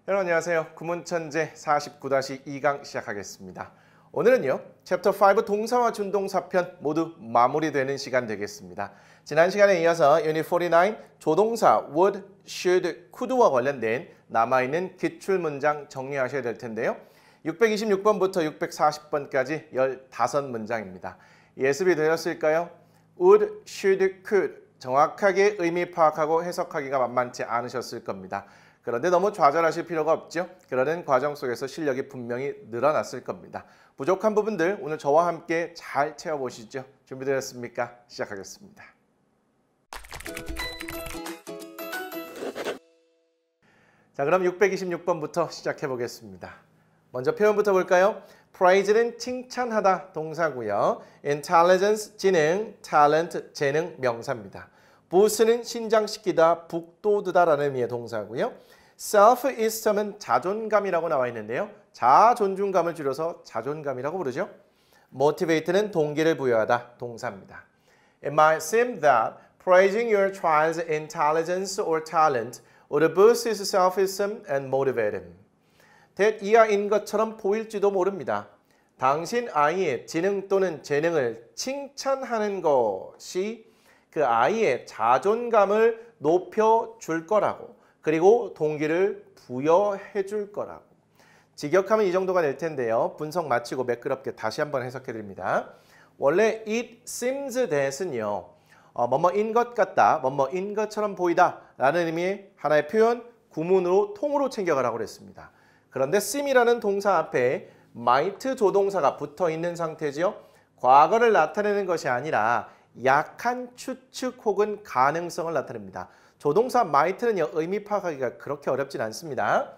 여러분 안녕하세요. 구문천재 49-2강 시작하겠습니다. 오늘은요. 챕터 5 동사와 준동사편 모두 마무리되는 시간 되겠습니다. 지난 시간에 이어서 유닛 49 조동사 would, should, could와 관련된 남아있는 기출문장 정리하셔야 될 텐데요. 626번부터 640번까지 15문장입니다. 예습이 되셨을까요? would, should, could 정확하게 의미 파악하고 해석하기가 만만치 않으셨을 겁니다. 그런데 너무 좌절하실 필요가 없죠. 그러는 과정 속에서 실력이 분명히 늘어났을 겁니다. 부족한 부분들 오늘 저와 함께 잘 채워보시죠. 준비되셨습니까? 시작하겠습니다. 자, 그럼 626번부터 시작해 보겠습니다. 먼저 표현부터 볼까요? praise는 칭찬하다 동사고요. intelligence 지능, talent 재능 명사입니다. boost는 신장시키다, 북돋우다라는 의미의 동사고요. self-esteem은 자존감이라고 나와 있는데요. 자존중감을 줄여서 자존감이라고 부르죠. motivate는 동기를 부여하다 동사입니다. It might seem that praising your child's intelligence or talent would boost his self-esteem and motivate him. 이하인 것처럼 보일지도 모릅니다. 당신 아이의 지능 또는 재능을 칭찬하는 것이 그 아이의 자존감을 높여줄 거라고, 그리고 동기를 부여해 줄 거라고. 직역하면 이 정도가 될 텐데요. 분석 마치고 매끄럽게 다시 한번 해석해 드립니다. 원래 it seems that은요. 뭐뭐인 것 같다, 뭐뭐인 것처럼 보이다 라는 의미의 하나의 표현, 구문으로 통으로 챙겨가라고 그랬습니다. 그런데 seem이라는 동사 앞에 might 조동사가 붙어 있는 상태죠. 과거를 나타내는 것이 아니라 약한 추측 혹은 가능성을 나타냅니다. 조동사 might는요. 의미 파악하기가 그렇게 어렵진 않습니다.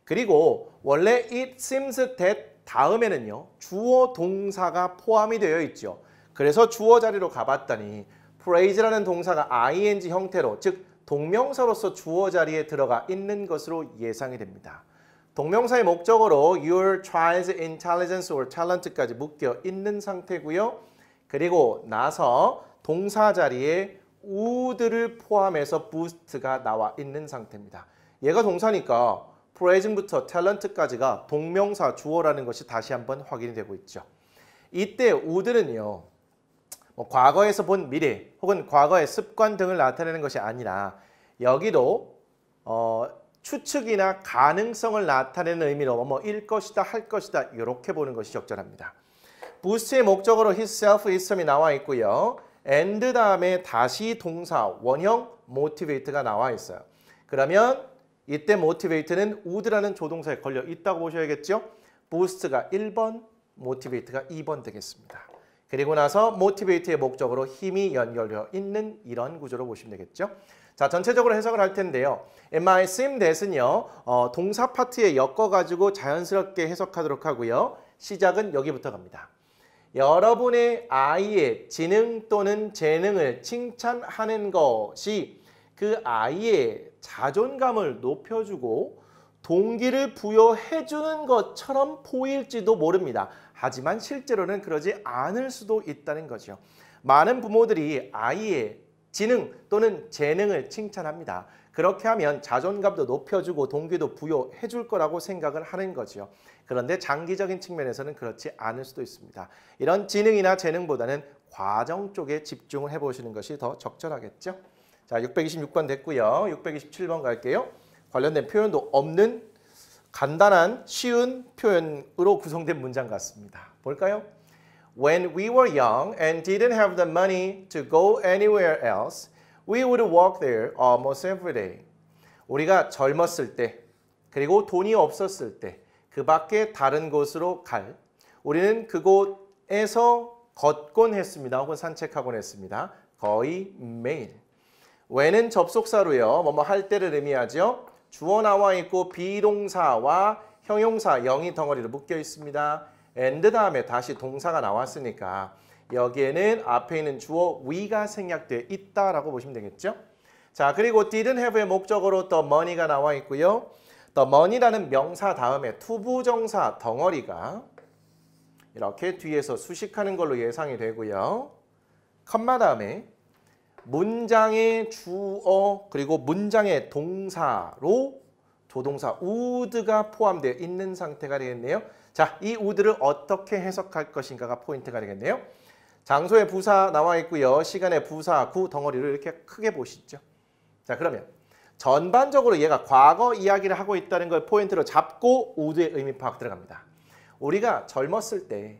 그리고 원래 it seems that 다음에는요. 주어 동사가 포함이 되어 있죠. 그래서 주어 자리로 가봤더니 praise라는 동사가 ing 형태로, 즉 동명사로서 주어 자리에 들어가 있는 것으로 예상이 됩니다. 동명사의 목적어로 your child's intelligence or talent까지 묶여 있는 상태고요. 그리고 나서 동사 자리에 would를 포함해서 boost가 나와 있는 상태입니다. 얘가 동사니까 praise부터 talent까지가 동명사 주어라는 것이 다시 한번 확인이 되고 있죠. 이때 would는요. 과거에서 본 미래 혹은 과거의 습관 등을 나타내는 것이 아니라 여기도 추측이나 가능성을 나타내는 의미로 뭐일 것이다, 할 것이다 이렇게 보는 것이 적절합니다. boost의 목적어로 his self-esteem이 나와 있고요. and 다음에 다시 동사 원형 motivate가 나와 있어요. 그러면 이때 motivate는 would라는 조동사에 걸려 있다고 보셔야겠죠. boost가 1번, motivate가 2번 되겠습니다. 그리고 나서 motivate의 목적으로 힘이 연결되어 있는 이런 구조로 보시면 되겠죠. 자, 전체적으로 해석을 할 텐데요. It might seem that은요. 동사 파트에 엮어가지고 자연스럽게 해석하도록 하고요. 시작은 여기부터 갑니다. 여러분의 아이의 지능 또는 재능을 칭찬하는 것이 그 아이의 자존감을 높여주고 동기를 부여해주는 것처럼 보일지도 모릅니다. 하지만 실제로는 그러지 않을 수도 있다는 거죠. 많은 부모들이 아이의 지능 또는 재능을 칭찬합니다. 그렇게 하면 자존감도 높여주고 동기도 부여해줄 거라고 생각을 하는 거죠. 그런데 장기적인 측면에서는 그렇지 않을 수도 있습니다. 이런 지능이나 재능보다는 과정 쪽에 집중을 해보시는 것이 더 적절하겠죠. 자, 626번 됐고요. 627번 갈게요. 관련된 표현도 없는 간단한 쉬운 표현으로 구성된 문장 같습니다. 볼까요? When we were young and didn't have the money to go anywhere else, we would walk there almost every day. 우리가 젊었을 때, 그리고 돈이 없었을 때, 그 밖에 다른 곳으로 우리는 그곳에서 걷곤 했습니다. 혹은 산책하곤 했습니다. 거의 매일. when은 접속사로요. 뭐뭐 할 때를 의미하죠. 주어 나와 있고 비동사와 형용사 영이 덩어리로 묶여 있습니다. and 다음에 다시 동사가 나왔으니까 여기에는 앞에 있는 주어 we가 생략되어 있다라고 보시면 되겠죠. 자, 그리고 didn't have의 목적어로 the money가 나와 있고요. the money라는 명사 다음에 투부정사 덩어리가 이렇게 뒤에서 수식하는 걸로 예상이 되고요. 컴마 다음에 문장의 주어 그리고 문장의 동사로 조동사 would가 포함되어 있는 상태가 되겠네요. 자, 이 would를 어떻게 해석할 것인가가 포인트가 되겠네요. 장소에 부사 나와 있고요. 시간에 부사, 구 덩어리를 이렇게 크게 보시죠. 자, 그러면 전반적으로 얘가 과거 이야기를 하고 있다는 걸 포인트로 잡고 would의 의미 파악 들어갑니다. 우리가 젊었을 때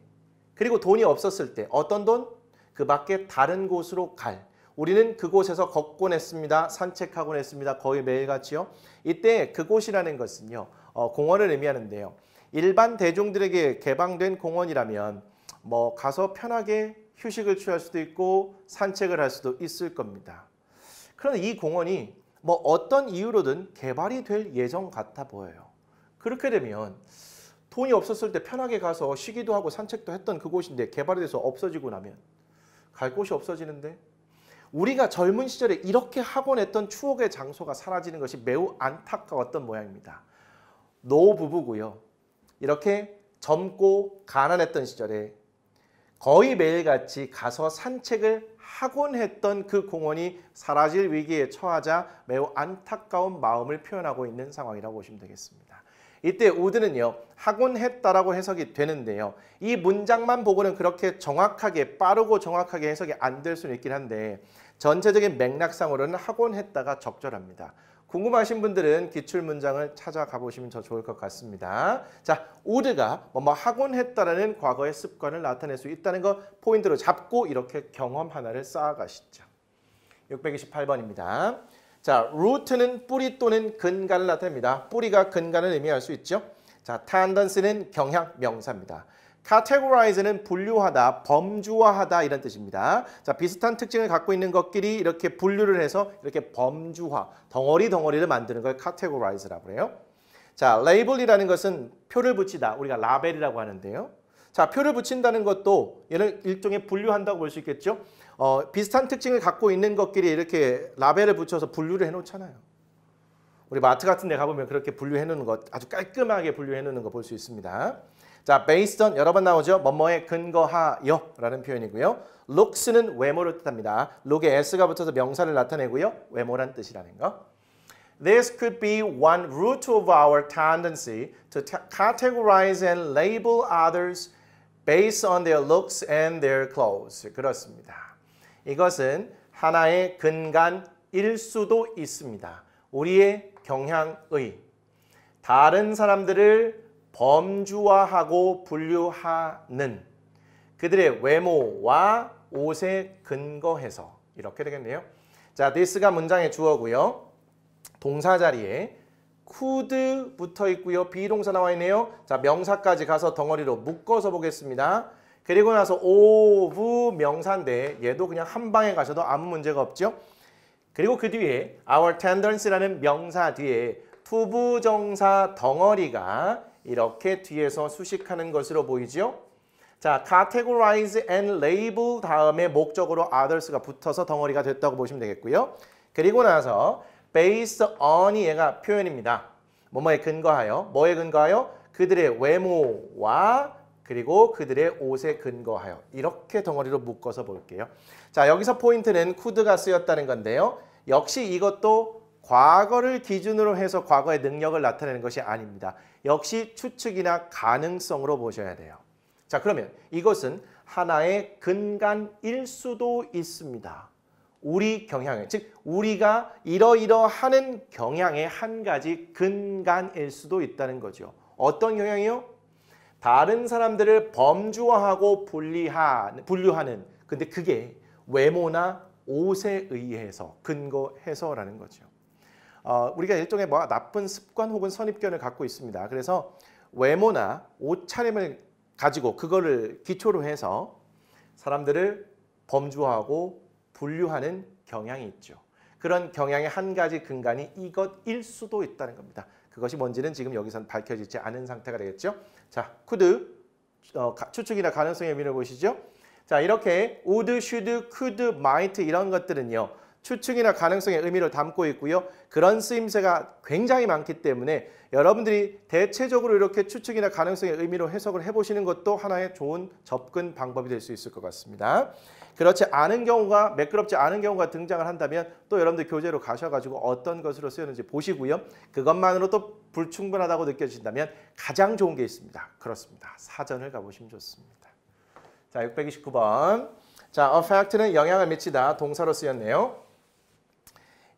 그리고 돈이 없었을 때 어떤 돈? 그 밖에 다른 곳으로 갈. 우리는 그곳에서 걷곤 했습니다. 산책하곤 했습니다. 거의 매일같이요. 이때 그곳이라는 것은요. 공원을 의미하는데요. 일반 대중들에게 개방된 공원이라면 뭐 가서 편하게 휴식을 취할 수도 있고 산책을 할 수도 있을 겁니다. 그런데 이 공원이 뭐 어떤 이유로든 개발이 될 예정 같아 보여요. 그렇게 되면 돈이 없었을 때 편하게 가서 쉬기도 하고 산책도 했던 그곳인데 개발이 돼서 없어지고 나면 갈 곳이 없어지는데 우리가 젊은 시절에 이렇게 하곤 했던 추억의 장소가 사라지는 것이 매우 안타까웠던 모양입니다. 노부부고요. 이렇게 젊고 가난했던 시절에 거의 매일같이 가서 산책을 하곤 했던 그 공원이 사라질 위기에 처하자 매우 안타까운 마음을 표현하고 있는 상황이라고 보시면 되겠습니다. 이때 would는요. 하곤 했다라고 해석이 되는데요. 이 문장만 보고는 그렇게 정확하게 빠르고 정확하게 해석이 안 될 수는 있긴 한데 전체적인 맥락상으로는 하곤 했다가 적절합니다. 궁금하신 분들은 기출문장을 찾아가 보시면 더 좋을 것 같습니다. 자, would가 뭐뭐 하곤 했다라는 과거의 습관을 나타낼 수 있다는 거 포인트로 잡고 이렇게 경험 하나를 쌓아가시죠. 628번입니다. 자, root는 뿌리 또는 근간을 나타냅니다. 뿌리가 근간을 의미할 수 있죠. 자, tendency는 경향 명사입니다. categorize는 분류하다, 범주화하다 이런 뜻입니다. 자, 비슷한 특징을 갖고 있는 것끼리 이렇게 분류를 해서 이렇게 범주화, 덩어리를 만드는 걸 categorize라고 해요. 자, label이라는 것은 표를 붙이다, 우리가 라벨이라고 하는데요. 자, 표를 붙인다는 것도 얘를 일종의 분류한다고 볼 수 있겠죠. 비슷한 특징을 갖고 있는 것끼리 이렇게 라벨을 붙여서 분류를 해놓잖아요. 우리 마트 같은 데 가보면 그렇게 분류해 놓는 것, 아주 깔끔하게 분류해 놓는 거 볼 수 있습니다. 자, based on 여러 번 나오죠. 뭐뭐에 근거하여 라는 표현이고요. looks는 외모를 뜻합니다. look에 s가 붙어서 명사를 나타내고요. 외모란 뜻이라는 거. This could be one root of our tendency to categorize and label others based on their looks and their clothes. 그렇습니다. 이것은 하나의 근간일 수도 있습니다. 우리의 경향의 다른 사람들을 범주화하고 분류하는 그들의 외모와 옷에 근거해서 이렇게 되겠네요. 자, this가 문장의 주어고요. 동사 자리에 could 붙어 있고요. 비동사 나와 있네요. 자, 명사까지 가서 덩어리로 묶어서 보겠습니다. 그리고 나서 of 명사인데 얘도 그냥 한 방에 가셔도 아무 문제가 없죠. 그리고 그 뒤에 our tendency라는 명사 뒤에 투부정사 덩어리가 이렇게 뒤에서 수식하는 것으로 보이죠. 자, categorize and label 다음에 목적으로 others가 붙어서 덩어리가 됐다고 보시면 되겠고요. 그리고 나서 based on이 얘가 표현입니다. 뭐뭐에 근거하여, 뭐에 근거하여? 그들의 외모와 그리고 그들의 옷에 근거하여 이렇게 덩어리로 묶어서 볼게요. 자, 여기서 포인트는 could가 쓰였다는 건데요. 역시 이것도 과거를 기준으로 해서 과거의 능력을 나타내는 것이 아닙니다. 역시 추측이나 가능성으로 보셔야 돼요. 자, 그러면 이것은 하나의 근간일 수도 있습니다. 우리 경향의, 즉 우리가 이러이러하는 경향의 한 가지 근간일 수도 있다는 거죠. 어떤 경향이요? 다른 사람들을 범주화하고 분류하는, 근데 그게 외모나 옷에 의해서 근거해서라는 거죠. 우리가 일종의 나쁜 습관 혹은 선입견을 갖고 있습니다. 그래서 외모나 옷차림을 가지고 그거를 기초로 해서 사람들을 범주화하고 분류하는 경향이 있죠. 그런 경향의 한 가지 근간이 이것일 수도 있다는 겁니다. 그것이 뭔지는 지금 여기선 밝혀지지 않은 상태가 되겠죠. 자, could, 추측이나 가능성의 의미를 보시죠. 자, 이렇게 would, should, could, might 이런 것들은요. 추측이나 가능성의 의미를 담고 있고요. 그런 쓰임새가 굉장히 많기 때문에 여러분들이 대체적으로 이렇게 추측이나 가능성의 의미로 해석을 해보시는 것도 하나의 좋은 접근 방법이 될 수 있을 것 같습니다. 그렇지 않은 경우가 매끄럽지 않은 경우가 등장을 한다면 또 여러분들 교재로 가셔가지고 어떤 것으로 쓰였는지 보시고요. 그것만으로도 불충분하다고 느껴진다면 가장 좋은 게 있습니다. 그렇습니다. 사전을 가보시면 좋습니다. 자, 629번. 자, affect는 영향을 미치다 동사로 쓰였네요.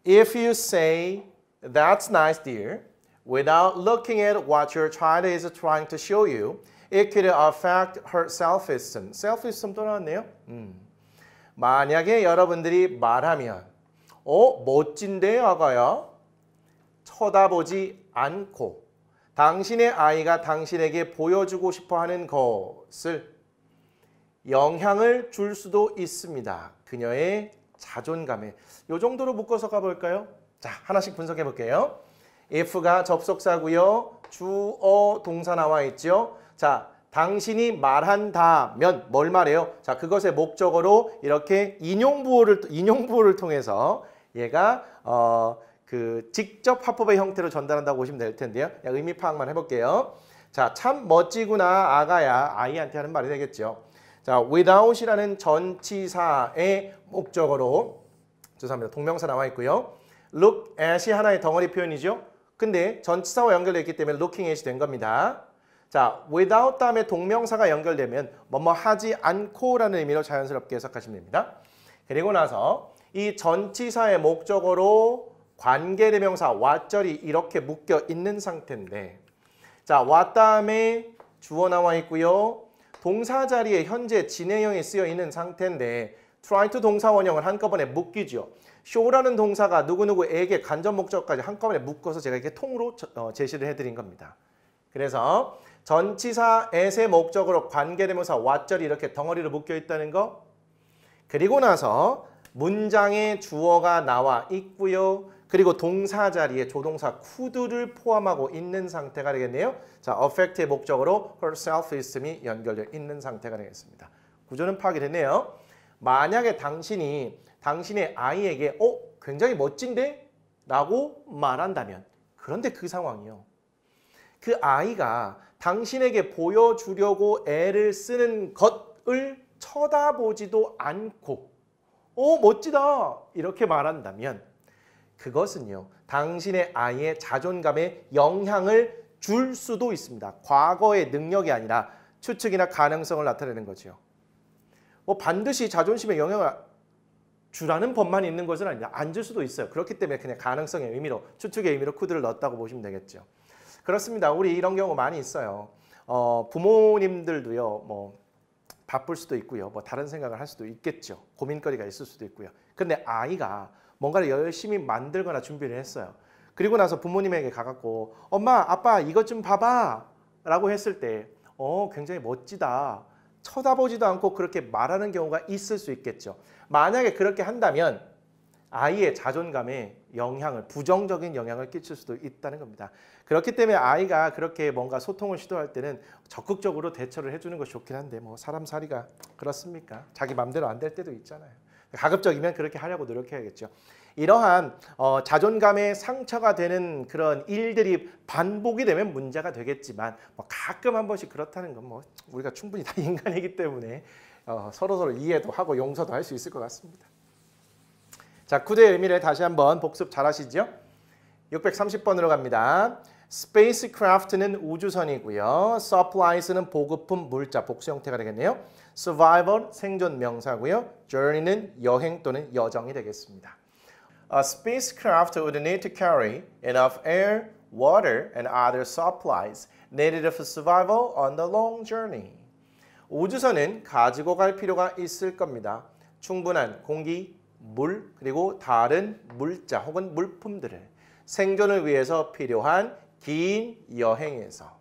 If you say that's nice, dear, without looking at what your child is trying to show you, it could affect her self-esteem. self-esteem 또 나왔네요. 만약에 여러분들이 말하면 멋진데 아가야? 쳐다보지 않고 당신의 아이가 당신에게 보여주고 싶어하는 것을 영향을 줄 수도 있습니다. 그녀의 자존감에. 이 정도로 묶어서 가볼까요? 자, 하나씩 분석해 볼게요. if가 접속사고요. 주어 동사 나와 있죠. 자, 당신이 말한다면 뭘 말해요? 자, 그것의 목적어로 이렇게 인용부호를 통해서 얘가 직접 화법의 형태로 전달한다고 보시면 될 텐데요. 의미 파악만 해볼게요. 자, 참 멋지구나 아가야. 아이한테 하는 말이 되겠죠. 자, without이라는 전치사의 목적어로 죄송합니다. 동명사 나와 있고요. look at이 하나의 덩어리 표현이죠. 근데 전치사와 연결되어 있기 때문에 looking at이 된 겁니다. 자, without 다음에 동명사가 연결되면 뭐뭐 하지 않고라는 의미로 자연스럽게 해석하시면 됩니다. 그리고 나서 이 전치사의 목적어로 관계대명사 왓절이 이렇게 묶여 있는 상태인데 자, what 다음에 주어 나와 있고요. 동사 자리에 현재 진행형이 쓰여 있는 상태인데 try to 동사 원형을 한꺼번에 묶이죠. show라는 동사가 누구누구에게 간접 목적까지 한꺼번에 묶어서 제가 이렇게 통으로 제시를 해드린 겁니다. 그래서 전치사 at의 목적으로 관계대명사 what절이 이렇게 덩어리로 묶여 있다는 거. 그리고 나서 문장에 주어가 나와 있고요. 그리고 동사 자리에 조동사 could를 포함하고 있는 상태가 되겠네요. 자, affect의 목적으로 her self-esteem이 연결되어 있는 상태가 되겠습니다. 구조는 파악이 됐네요. 만약에 당신이 당신의 아이에게 굉장히 멋진데? 라고 말한다면 그런데 그 상황이요. 그 아이가 당신에게 보여주려고 애를 쓰는 것을 쳐다보지도 않고 멋지다 이렇게 말한다면 그것은요. 당신의 아이의 자존감에 영향을 줄 수도 있습니다. 과거의 능력이 아니라 추측이나 가능성을 나타내는 거죠. 반드시 자존심에 영향을 주라는 법만 있는 것은 아니다. 안 줄 수도 있어요. 그렇기 때문에 그냥 가능성의 의미로 추측의 의미로 could를 넣었다고 보시면 되겠죠. 그렇습니다. 우리 이런 경우 많이 있어요. 부모님들도요. 바쁠 수도 있고요. 다른 생각을 할 수도 있겠죠. 고민거리가 있을 수도 있고요. 근데 아이가 뭔가를 열심히 만들거나 준비를 했어요. 그리고 나서 부모님에게 가갖고 엄마, 아빠 이것 좀 봐봐 라고 했을 때 굉장히 멋지다. 쳐다보지도 않고 그렇게 말하는 경우가 있을 수 있겠죠. 만약에 그렇게 한다면 아이의 자존감에 부정적인 영향을 끼칠 수도 있다는 겁니다. 그렇기 때문에 아이가 그렇게 뭔가 소통을 시도할 때는 적극적으로 대처를 해주는 것이 좋긴 한데 사람 살이가 그렇습니까? 자기 맘대로 안 될 때도 있잖아요. 가급적이면 그렇게 하려고 노력해야겠죠. 이러한 자존감에 상처가 되는 그런 일들이 반복이 되면 문제가 되겠지만 가끔 한 번씩 그렇다는 건 우리가 충분히 다 인간이기 때문에 서로 이해도 하고 용서도 할 수 있을 것 같습니다. 자, could의 의미를 다시 한번 복습 잘 하시죠? 630번으로 갑니다. spacecraft는 우주선이고요. supplies는 보급품, 물자, 복수 형태가 되겠네요. survival, 생존 명사고요. journey는 여행 또는 여정이 되겠습니다. A spacecraft would need to carry enough air, water, and other supplies needed for survival on the long journey. 우주선은 가지고 갈 필요가 있을 겁니다. 충분한 공기, 물, 그리고 다른 물자 혹은 물품들을 생존을 위해서 필요한 긴 여행에서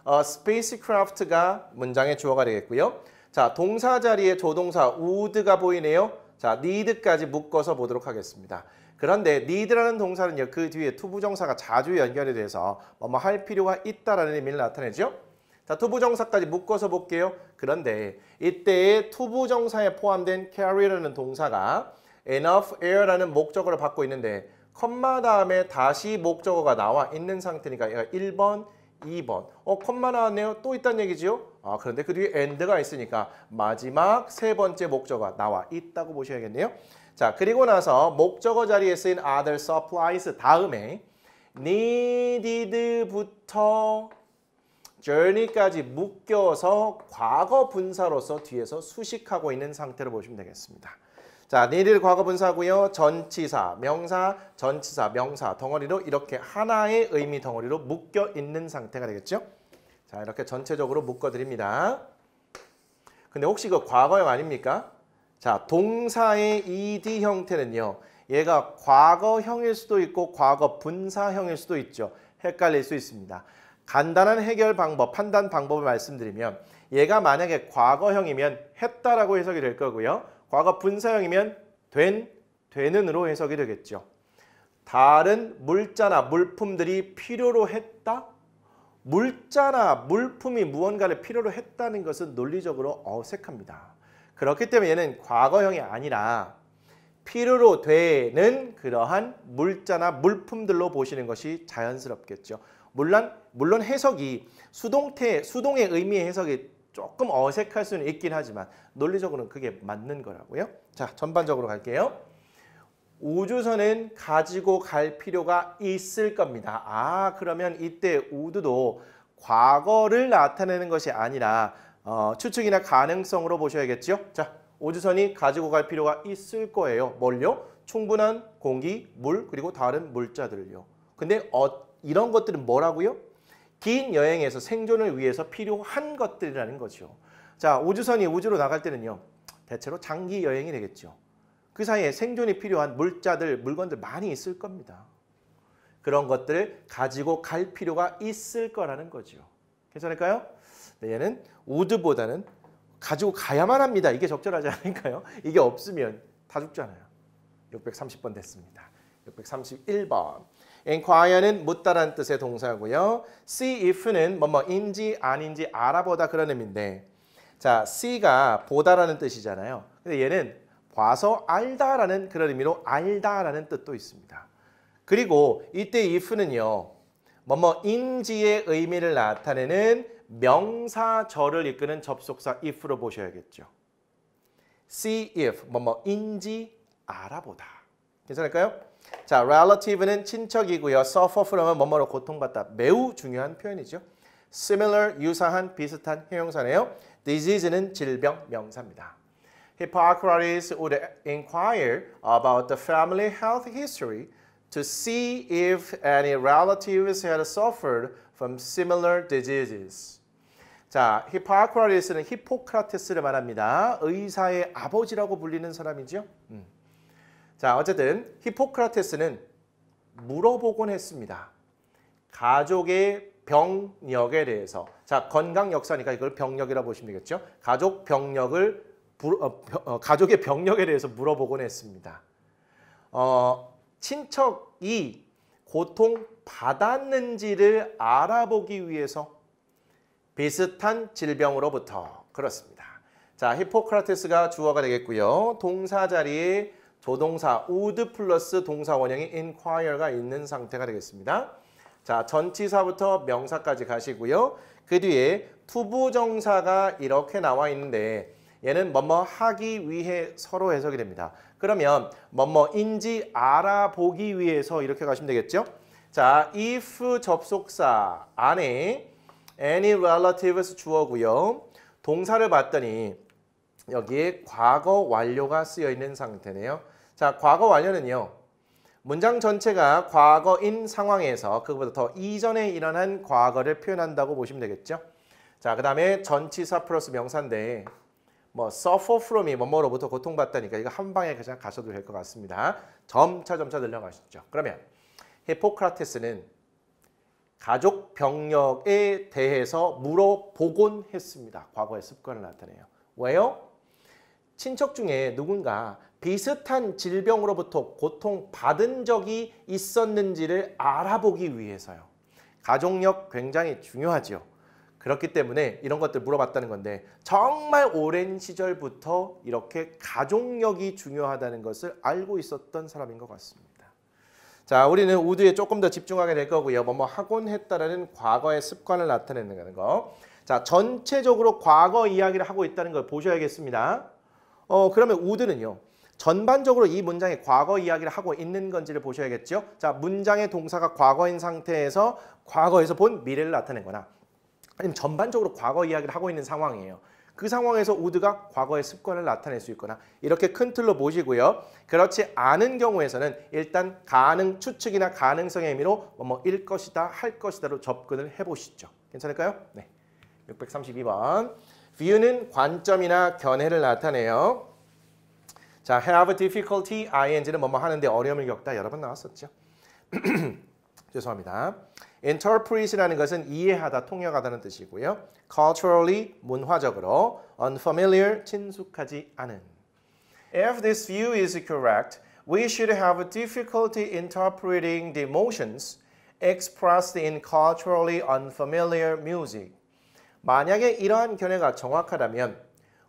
spacecraft가 문장의 주어가 되겠고요. 자, 동사 자리에 조동사 would가 보이네요. 자, need까지 묶어서 보도록 하겠습니다. 그런데 need라는 동사는요. 그 뒤에 투부정사가 자주 연결이 돼서 할 필요가 있다라는 의미를 나타내죠. 자, 투부정사까지 묶어서 볼게요. 그런데 이때의 투부정사에 포함된 carry라는 동사가 enough air라는 목적어를 받고 있는데 컴마 다음에 다시 목적어가 나와 있는 상태니까 얘가 1번, 2번. 콤마 나왔네요. 또 있다는 얘기지요? 그런데 그 뒤에 and가 있으니까 마지막 세 번째 목적어가 나와 있다고 보셔야겠네요. 자, 그리고 나서 목적어 자리에 쓰인 other supplies 다음에 needed부터 journey까지 묶여서 과거 분사로서 뒤에서 수식하고 있는 상태로 보시면 되겠습니다. 자, needed 과거 분사고요. 전치사, 명사, 전치사, 명사 덩어리로 이렇게 하나의 의미 덩어리로 묶여 있는 상태가 되겠죠? 자, 이렇게 전체적으로 묶어 드립니다. 근데 혹시 그 과거형 아닙니까? 자, 동사의 ed 형태는요. 얘가 과거형일 수도 있고 과거 분사형일 수도 있죠. 헷갈릴 수 있습니다. 간단한 해결 방법, 판단 방법을 말씀드리면 얘가 만약에 과거형이면 했다라고 해석이 될 거고요. 과거 분사형이면 되는으로 해석이 되겠죠. 다른 물자나 물품들이 필요로 했다? 물자나 물품이 무언가를 필요로 했다는 것은 논리적으로 어색합니다. 그렇기 때문에 얘는 과거형이 아니라 필요로 되는 그러한 물자나 물품들로 보시는 것이 자연스럽겠죠. 물론 해석이 수동의 의미의 해석이 조금 어색할 수는 있긴 하지만 논리적으로는 그게 맞는 거라고요. 자, 전반적으로 갈게요. 우주선은 가지고 갈 필요가 있을 겁니다. 그러면 이때 would도 과거를 나타내는 것이 아니라 추측이나 가능성으로 보셔야겠죠. 자, 우주선이 가지고 갈 필요가 있을 거예요. 뭘요? 충분한 공기, 물, 그리고 다른 물자들을요. 근데 이런 것들은 뭐라고요? 긴 여행에서 생존을 위해서 필요한 것들이라는 거죠. 자, 우주선이 우주로 나갈 때는요. 대체로 장기 여행이 되겠죠. 그 사이에 생존이 필요한 물자들, 물건들 많이 있을 겁니다. 그런 것들을 가지고 갈 필요가 있을 거라는 거죠. 괜찮을까요? 네, 얘는 would보다는 가지고 가야만 합니다. 이게 적절하지 않을까요? 이게 없으면 다 죽잖아요. 630번 됐습니다. 631번. inquire는 묻다라는 뜻의 동사고요. see if는 뭐뭐인지 아닌지 알아보다 그런 의미인데 자, see가 보다라는 뜻이잖아요. 근데 얘는 봐서 알다라는 그런 의미로 알다라는 뜻도 있습니다. 그리고 이때 if는요. 뭐뭐인지의 의미를 나타내는 명사절을 이끄는 접속사 if로 보셔야겠죠. see if 뭐뭐인지 알아보다. 괜찮을까요? 자, relative는 친척이고요. suffer from은 뭐뭐로 고통받다. 매우 중요한 표현이죠. similar, 유사한, 비슷한 형용사네요. disease는 질병, 명사입니다. Hippocrates would inquire about the family health history to see if any relatives had suffered from similar diseases. 자, 히포크라테스는 히포크라테스를 말합니다. 의사의 아버지라고 불리는 사람이죠. 자, 어쨌든 히포크라테스는 물어보곤 했습니다. 가족의 병력에 대해서. 자, 건강 역사니까 이걸 병력이라고 보시면 되겠죠. 가족의 병력에 대해서 물어보곤 했습니다. 친척이 고통받았는지를 알아보기 위해서 비슷한 질병으로부터. 그렇습니다. 자, 히포크라테스가 주어가 되겠고요. 동사 자리에 조동사 would 플러스 동사 원형인 inquire가 있는 상태가 되겠습니다. 자, 전치사부터 명사까지 가시고요. 그 뒤에 투부정사가 이렇게 나와 있는데 얘는 뭐뭐 하기 위해 서로 해석이 됩니다. 그러면 뭐뭐인지 알아보기 위해서 이렇게 가시면 되겠죠. 자, if 접속사 안에 any relatives 주어고요. 동사를 봤더니 여기에 과거 완료가 쓰여 있는 상태네요. 자, 과거 완료는요. 문장 전체가 과거인 상황에서 그것보다 더 이전에 일어난 과거를 표현한다고 보시면 되겠죠. 자, 그 다음에 전치사 플러스 명사인데 뭐 suffer from이 뭐뭐로부터 고통받다니까 이거 한 방에 그냥 가셔도 될 것 같습니다. 점차 늘려가시죠. 그러면 히포크라테스는 가족 병력에 대해서 물어보곤 했습니다. 과거의 습관을 나타내요. 왜요? 친척 중에 누군가 비슷한 질병으로부터 고통받은 적이 있었는지를 알아보기 위해서요. 가족력 굉장히 중요하죠. 그렇기 때문에 이런 것들 물어봤다는 건데 정말 오랜 시절부터 이렇게 가족력이 중요하다는 것을 알고 있었던 사람인 것 같습니다. 자, 우리는 would에 조금 더 집중하게 될 거고요. 뭐뭐 하곤 했다라는 과거의 습관을 나타내는 거. 자, 전체적으로 과거 이야기를 하고 있다는 걸 보셔야겠습니다. 그러면 would는요. 전반적으로 이 문장에 과거 이야기를 하고 있는 건지를 보셔야겠죠. 자, 문장의 동사가 과거인 상태에서 과거에서 본 미래를 나타낸 거나 아니면 전반적으로 과거 이야기를 하고 있는 상황이에요. 그 상황에서 would가 과거의 습관을 나타낼 수 있거나 이렇게 큰 틀로 보시고요. 그렇지 않은 경우에서는 일단 가능, 추측이나 가능성의 의미로 뭐일 것이다, 할 것이다로 접근을 해보시죠. 괜찮을까요? 네. 632번. view는 관점이나 견해를 나타내요. 자, have difficulty, ing는 뭐뭐 하는데 어려움을 겪다 여러 번 나왔었죠. 죄송합니다. interpret이라는 것은 이해하다, 통역하다는 뜻이고요. culturally, 문화적으로, unfamiliar, 친숙하지 않은. If this view is correct, we should have difficulty interpreting the emotions expressed in culturally unfamiliar music. 만약에 이러한 견해가 정확하다면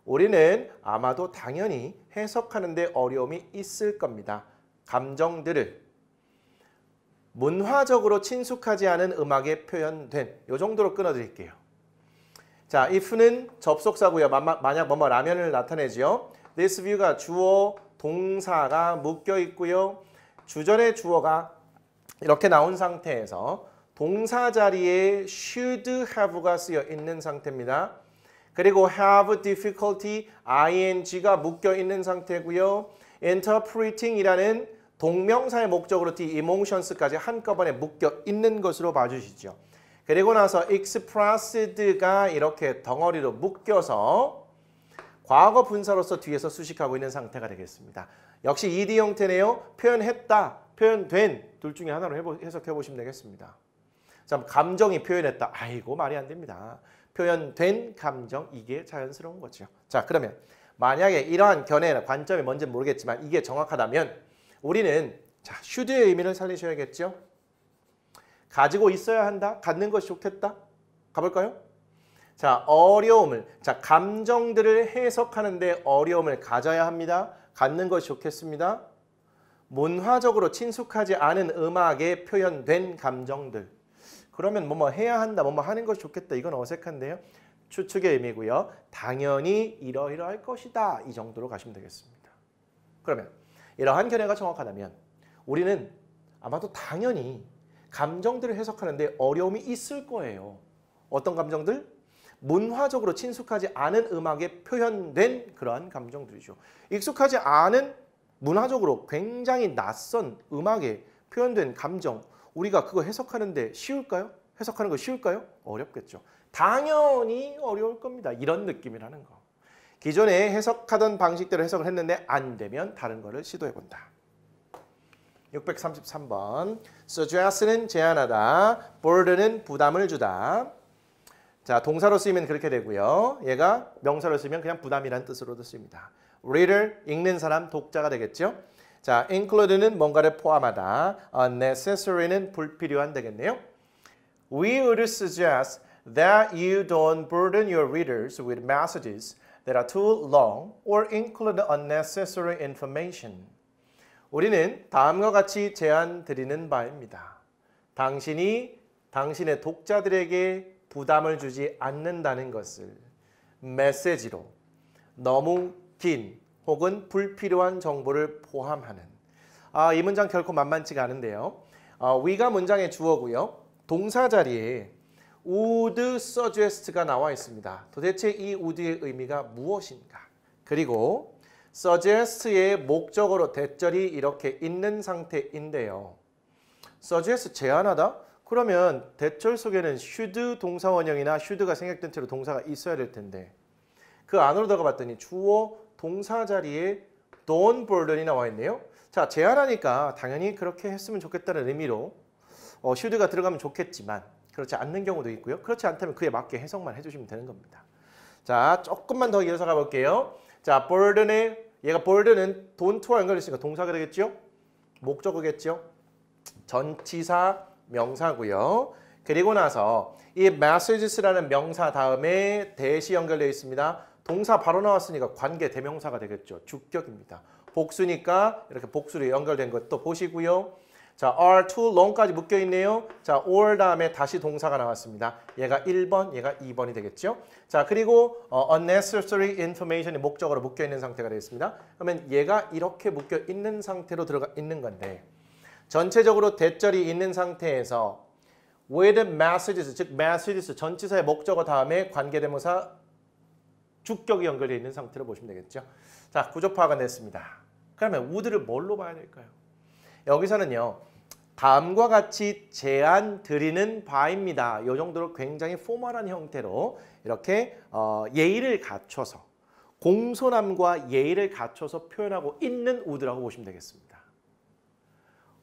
우리는 아마도 당연히 해석하는 데 어려움이 있을 겁니다. 감정들을 문화적으로 친숙하지 않은 음악에 표현된 이 정도로 끊어드릴게요. 자, if는 접속사고요. 만약 뭐뭐 라면을 나타내죠. This view가 주어, 동사가 묶여 있고요. 주절의 주어가 이렇게 나온 상태에서 동사 자리에 should have가 쓰여 있는 상태입니다. 그리고 have difficulty, ing가 묶여 있는 상태고요. interpreting이라는 동명사의 목적으로 the emotions까지 한꺼번에 묶여 있는 것으로 봐주시죠. 그리고 나서 expressed가 이렇게 덩어리로 묶여서 과거 분사로서 뒤에서 수식하고 있는 상태가 되겠습니다. 역시 ed 형태네요. 표현했다, 표현된 둘 중에 하나로 해석해 보시면 되겠습니다. 자, 감정이 표현했다. 아이고 말이 안 됩니다. 표현된 감정, 이게 자연스러운 거죠. 자, 그러면 만약에 이러한 견해나 관점이 뭔지는 모르겠지만 이게 정확하다면 우리는 자, should의 의미를 살리셔야겠죠. 가지고 있어야 한다. 갖는 것이 좋겠다. 가볼까요? 자, 어려움을, 자, 감정들을 해석하는데 어려움을 가져야 합니다. 갖는 것이 좋겠습니다. 문화적으로 친숙하지 않은 음악에 표현된 감정들. 그러면 뭐뭐 해야 한다, 뭐뭐 하는 것이 좋겠다. 이건 어색한데요. 추측의 의미고요. 당연히 이러이러할 것이다. 이 정도로 가시면 되겠습니다. 그러면 이러한 견해가 정확하다면 우리는 아마도 당연히 감정들을 해석하는데 어려움이 있을 거예요. 어떤 감정들? 문화적으로 친숙하지 않은 음악에 표현된 그러한 감정들이죠. 익숙하지 않은 문화적으로 굉장히 낯선 음악에 표현된 감정, 우리가 그거 해석하는데 쉬울까요? 해석하는 거 쉬울까요? 어렵겠죠. 당연히 어려울 겁니다. 이런 느낌이라는 거. 기존에 해석하던 방식대로 해석을 했는데 안 되면 다른 거를 시도해 본다. 633번. suggest는 제안하다, burden은 부담을 주다. 자, 동사로 쓰이면 그렇게 되고요. 얘가 명사로 쓰이면 그냥 부담이라는 뜻으로도 쓰입니다. reader, 읽는 사람, 독자가 되겠죠. 자, include는 뭔가를 포함하다, unnecessary는 불필요한 되겠네요. We would suggest that you don't burden your readers with messages that are too long or include unnecessary information. 우리는 다음과 같이 제안 드리는 바입니다. 당신이 당신의 독자들에게 부담을 주지 않는다는 것을 메시지로 너무 긴 혹은 불필요한 정보를 포함하는 이 문장 결코 만만치가 않은데요. we가 문장의 주어고요. 동사 자리에 would suggest가 나와 있습니다. 도대체 이 would의 의미가 무엇인가? 그리고 suggest의 목적어로 대절이 이렇게 있는 상태인데요. suggest 제안하다? 그러면 대절 속에는 should 동사 원형이나 should가 생략된 채로 동사가 있어야 될 텐데 그 안으로 들어가 봤더니 주어 동사 자리에 don't burden이 나와 있네요. 자, 제안하니까 당연히 그렇게 했으면 좋겠다는 의미로 should가 들어가면 좋겠지만 그렇지 않는 경우도 있고요. 그렇지 않다면 그에 맞게 해석만 해주시면 되는 겁니다. 자, 조금만 더 이어서 가볼게요. 자, 얘가 burden은 don't와 연결됐으니까 동사가 되겠죠? 목적어겠죠? 전치사 명사고요. 그리고 나서 이 messages라는 명사 다음에 대시 연결되어 있습니다. 동사 바로 나왔으니까 관계 대명사가 되겠죠. 주격입니다. 복수니까 이렇게 복수로 연결된 것도 보시고요. 자, are too long까지 묶여 있네요. 자, or 다음에 다시 동사가 나왔습니다. 얘가 1번, 얘가 2번이 되겠죠. 자, 그리고 unnecessary information이 목적어로 묶여 있는 상태가 되겠습니다. 그러면 얘가 이렇게 묶여 있는 상태로 들어가 있는 건데 전체적으로 대절이 있는 상태에서 with messages, 즉 messages 전치사의 목적어 다음에 관계대명사 주격이 연결되어 있는 상태로 보시면 되겠죠. 자, 구조 파악은 됐습니다. 그러면 would를 뭘로 봐야 될까요? 여기서는요. 다음과 같이 제안 드리는 바입니다. 이 정도로 굉장히 포멀한 형태로 이렇게 예의를 갖춰서 공손함과 예의를 갖춰서 표현하고 있는 would라고 보시면 되겠습니다.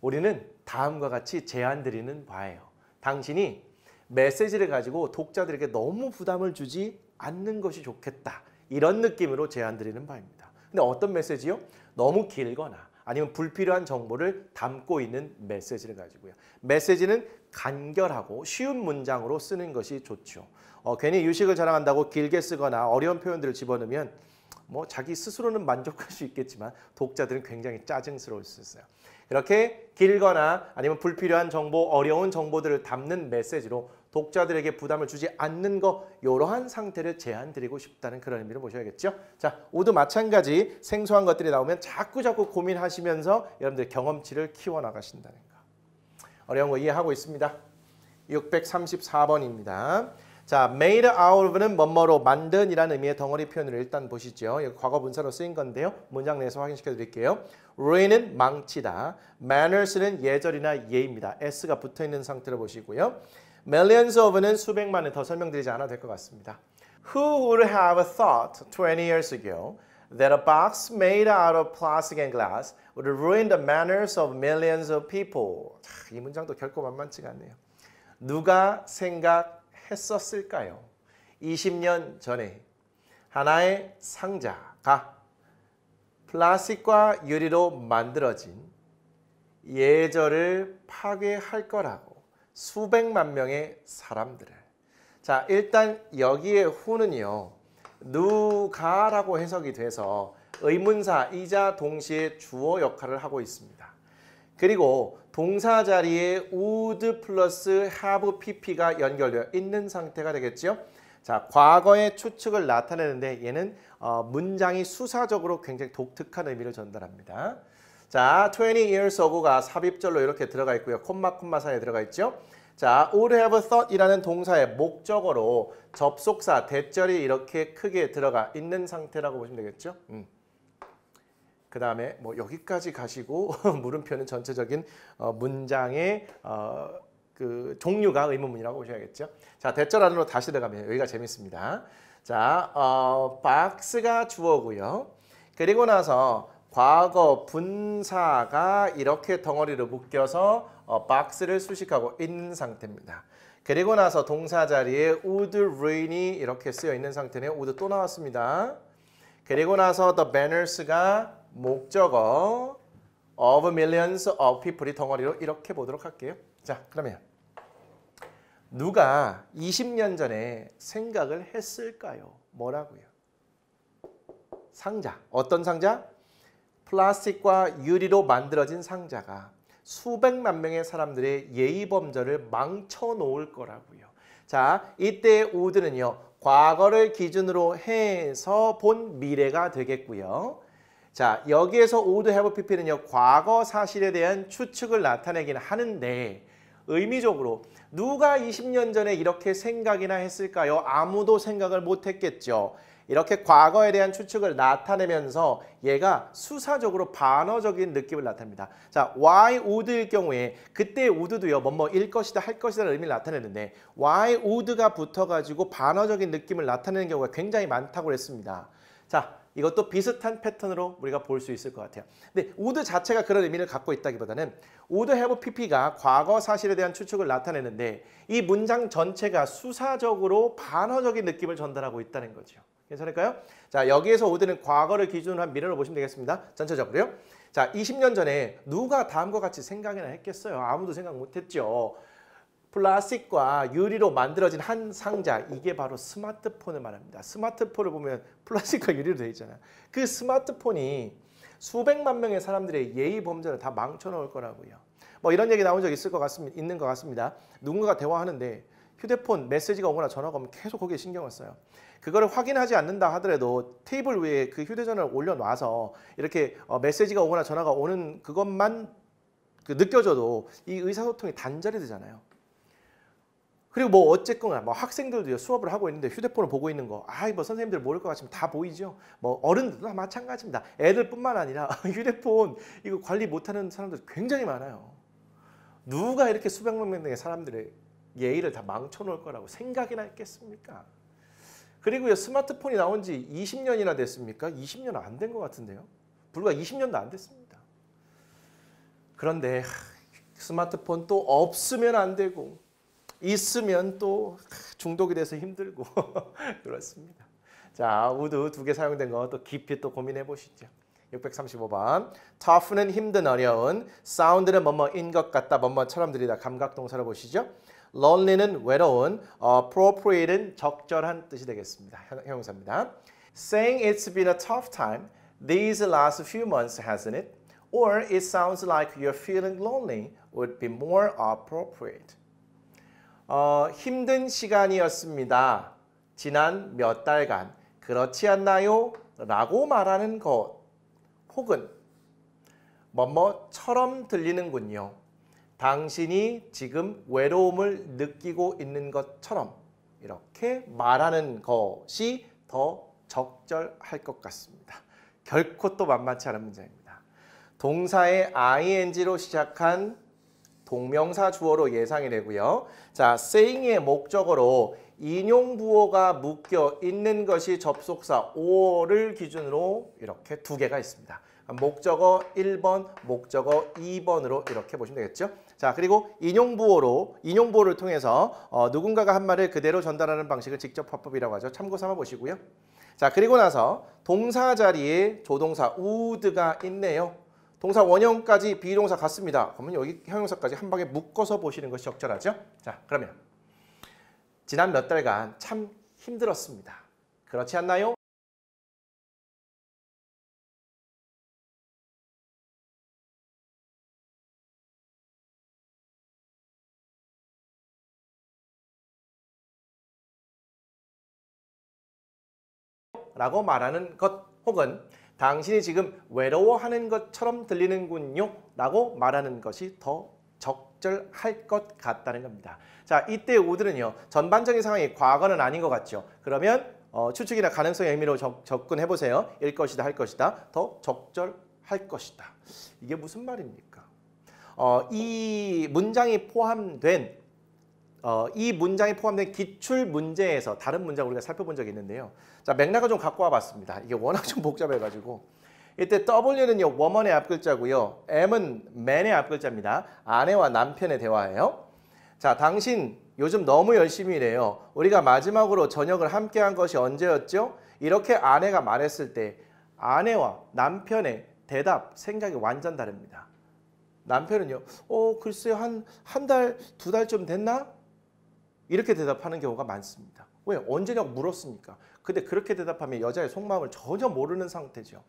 우리는 다음과 같이 제안 드리는 바예요. 당신이 메시지를 가지고 독자들에게 너무 부담을 주지 않는 것이 좋겠다. 이런 느낌으로 제안 드리는 바입니다. 근데 어떤 메시지요? 너무 길거나 아니면 불필요한 정보를 담고 있는 메시지를 가지고요. 메시지는 간결하고 쉬운 문장으로 쓰는 것이 좋죠. 괜히 유식을 자랑한다고 길게 쓰거나 어려운 표현들을 집어넣으면 뭐 자기 스스로는 만족할 수 있겠지만 독자들은 굉장히 짜증스러울 수 있어요. 이렇게 길거나 아니면 불필요한 정보, 어려운 정보들을 담는 메시지로 독자들에게 부담을 주지 않는 거 이러한 상태를 제안드리고 싶다는 그런 의미로 보셔야겠죠. 자, 우도 마찬가지 생소한 것들이 나오면 자꾸 고민하시면서 여러분들 경험치를 키워나가신다는 거. 어려운 거 이해하고 있습니다. 634번입니다. 자, made out of는 뭐뭐로 만든이라는 의미의 덩어리 표현을 일단 보시죠. 여기 과거 분사로 쓰인 건데요. 문장 내에서 확인시켜 드릴게요. ruin은 망치다. manners는 예절이나 예입니다. s가 붙어 있는 상태로 보시고요. millions of는 수백만은 더 설명드리지 않아도 될 것 같습니다. Who would have thought 20 years ago that a box made out of plastic and glass would ruin the manners of millions of people? 이 문장도 결코 만만치가 않네요. 누가 생각했었을까요? 20년 전에 하나의 상자가 플라스틱과 유리로 만들어진 예절을 파괴할 거라고 수백만 명의 사람들을. 자, 일단 여기에 who는요. 누가라고 해석이 돼서 의문사이자 동시에 주어 역할을 하고 있습니다. 그리고 동사 자리에 would 플러스 have pp가 연결되어 있는 상태가 되겠죠. 자, 과거의 추측을 나타내는데 얘는 문장이 수사적으로 굉장히 독특한 의미를 전달합니다. 자, 20 years ago가 삽입절로 이렇게 들어가 있고요. 콤마 사이에 들어가 있죠. 자, would have thought이라는 동사의 목적어로 접속사, 대절이 이렇게 크게 들어가 있는 상태라고 보시면 되겠죠. 그 다음에 뭐 여기까지 가시고 물음표는 전체적인 문장의 그 종류가 의문문이라고 보셔야겠죠. 자, 대절 안으로 다시 들어가면 여기가 재밌습니다. 자, box가 주어고요. 그리고 나서 과거 분사가 이렇게 덩어리로 묶여서 box를 수식하고 있는 상태입니다. 그리고 나서 동사 자리에 would ruin이 이렇게 쓰여 있는 상태네요. would 또 나왔습니다. 그리고 나서 the banners가 목적어 of millions of people이 덩어리로 이렇게 보도록 할게요. 자, 그러면 누가 20년 전에 생각을 했을까요? 뭐라고요? 상자. 어떤 상자? 플라스틱과 유리로 만들어진 상자가 수백만 명의 사람들의 예의 범절을 망쳐놓을 거라고요. 자, 이때 would는요. 과거를 기준으로 해서 본 미래가 되겠고요. 자, 여기에서 would have pp는요. 과거 사실에 대한 추측을 나타내긴 하는데 의미적으로 누가 20년 전에 이렇게 생각이나 했을까요? 아무도 생각을 못했겠죠. 이렇게 과거에 대한 추측을 나타내면서 얘가 수사적으로 반어적인 느낌을 나타냅니다. 자, why would일 경우에 그때 would도요. 뭐뭐일 것이다, 할 것이다라는 의미를 나타내는데 why would가 붙어가지고 반어적인 느낌을 나타내는 경우가 굉장히 많다고 했습니다. 자, 이것도 비슷한 패턴으로 우리가 볼 수 있을 것 같아요. 근데 would 자체가 그런 의미를 갖고 있다기보다는 would have pp가 과거 사실에 대한 추측을 나타내는데 이 문장 전체가 수사적으로 반어적인 느낌을 전달하고 있다는 거죠. 괜찮을까요? 자, 여기에서 would는 과거를 기준으로 한 미래로 보시면 되겠습니다. 전체적으로요. 자, 20년 전에 누가 다음과 같이 생각이나 했겠어요? 아무도 생각 못했죠. 플라스틱과 유리로 만들어진 한 상자, 이게 바로 스마트폰을 말합니다. 스마트폰을 보면 플라스틱과 유리로 되어 있잖아요. 그 스마트폰이 수백만 명의 사람들의 예의 범절을 다 망쳐놓을 거라고요. 뭐 이런 얘기 나온 적 있는 것 같습니다. 누군가가 대화하는데 휴대폰 메시지가 오거나 전화가 오면 계속 거기에 신경을 써요. 그거를 확인하지 않는다 하더라도 테이블 위에 그 휴대전화를 올려놔서 이렇게 메시지가 오거나 전화가 오는 그것만 느껴져도 이 의사소통이 단절이 되잖아요. 그리고 뭐 어쨌거나 뭐 학생들도 수업을 하고 있는데 휴대폰을 보고 있는 거, 뭐 선생님들 모를 것 같지만 다 보이죠. 뭐 어른들도 다 마찬가지입니다. 애들뿐만 아니라 휴대폰 이거 관리 못하는 사람들 굉장히 많아요. 누가 이렇게 수백만 명의 사람들의 예의를 다 망쳐놓을 거라고 생각이나 했겠습니까? 그리고요, 스마트폰이 나온 지 20년이나 됐습니까? 20년 안 된 것 같은데요. 불과 20년도 안 됐습니다. 그런데 스마트폰 또 없으면 안 되고 있으면 또 중독이 돼서 힘들고 그렇습니다. 자, 우드 2개 사용된 거 또 깊이 또 고민해 보시죠. 635번. tough는 힘든, 어려운, sound는 뭐뭐인 것 같다, 뭐뭐처럼 들이다. 감각동사로 보시죠. lonely는 외로운, appropriate는 적절한 뜻이 되겠습니다. 형용사입니다. Saying it's been a tough time these last few months, hasn't it? Or it sounds like you're feeling lonely would be more appropriate. 힘든 시간이었습니다. 지난 몇 달간. 그렇지 않나요? 라고 말하는 것 혹은 뭐뭐처럼 들리는군요. 당신이 지금 외로움을 느끼고 있는 것처럼 이렇게 말하는 것이 더 적절할 것 같습니다. 결코 또 만만치 않은 문장입니다. 동사의 ing로 시작한 동명사 주어로 예상이 되고요. 자, saying의 목적어로 인용부호가 묶여 있는 것이 접속사 or를 기준으로 이렇게 2개가 있습니다. 목적어 1번, 목적어 2번으로 이렇게 보시면 되겠죠. 자, 그리고 인용부호를 통해서 누군가가 한 말을 그대로 전달하는 방식을 직접 화법이라고 하죠. 참고 삼아 보시고요. 자, 그리고 나서 동사 자리에 조동사 would가 있네요. 동사 원형까지 비동사 같습니다. 그러면 여기 형용사까지 한 방에 묶어서 보시는 것이 적절하죠. 자, 그러면 지난 몇 달간 참 힘들었습니다. 그렇지 않나요? 라고 말하는 것 혹은 당신이 지금 외로워하는 것처럼 들리는군요 라고 말하는 것이 더 적절할 것 같다는 겁니다. 자, 이때 would는요, 전반적인 상황이 과거는 아닌 것 같죠. 그러면 추측이나 가능성의 의미로 접근해 보세요. 일 것이다, 할 것이다, 더 적절할 것이다. 이게 무슨 말입니까? 이 문장이 포함된 기출 문제에서 다른 문장 우리가 살펴본 적이 있는데요. 자, 맥락을 좀 갖고 와봤습니다. 이게 워낙 좀 복잡해가지고 이때 W는요, woman의 앞글자고요. M은 man의 앞글자입니다. 아내와 남편의 대화예요. 자, 당신 요즘 너무 열심히 일해요. 우리가 마지막으로 저녁을 함께한 것이 언제였죠? 이렇게 아내가 말했을 때 아내와 남편의 대답, 생각이 완전 다릅니다. 남편은요, 글쎄요, 한 달, 2달쯤 됐나? 이렇게 대답하는 경우가 많습니다. 왜? 언제냐고 물었으니까. 근데 그렇게 대답하면 여자의 속마음을 전혀 모르는 상태죠.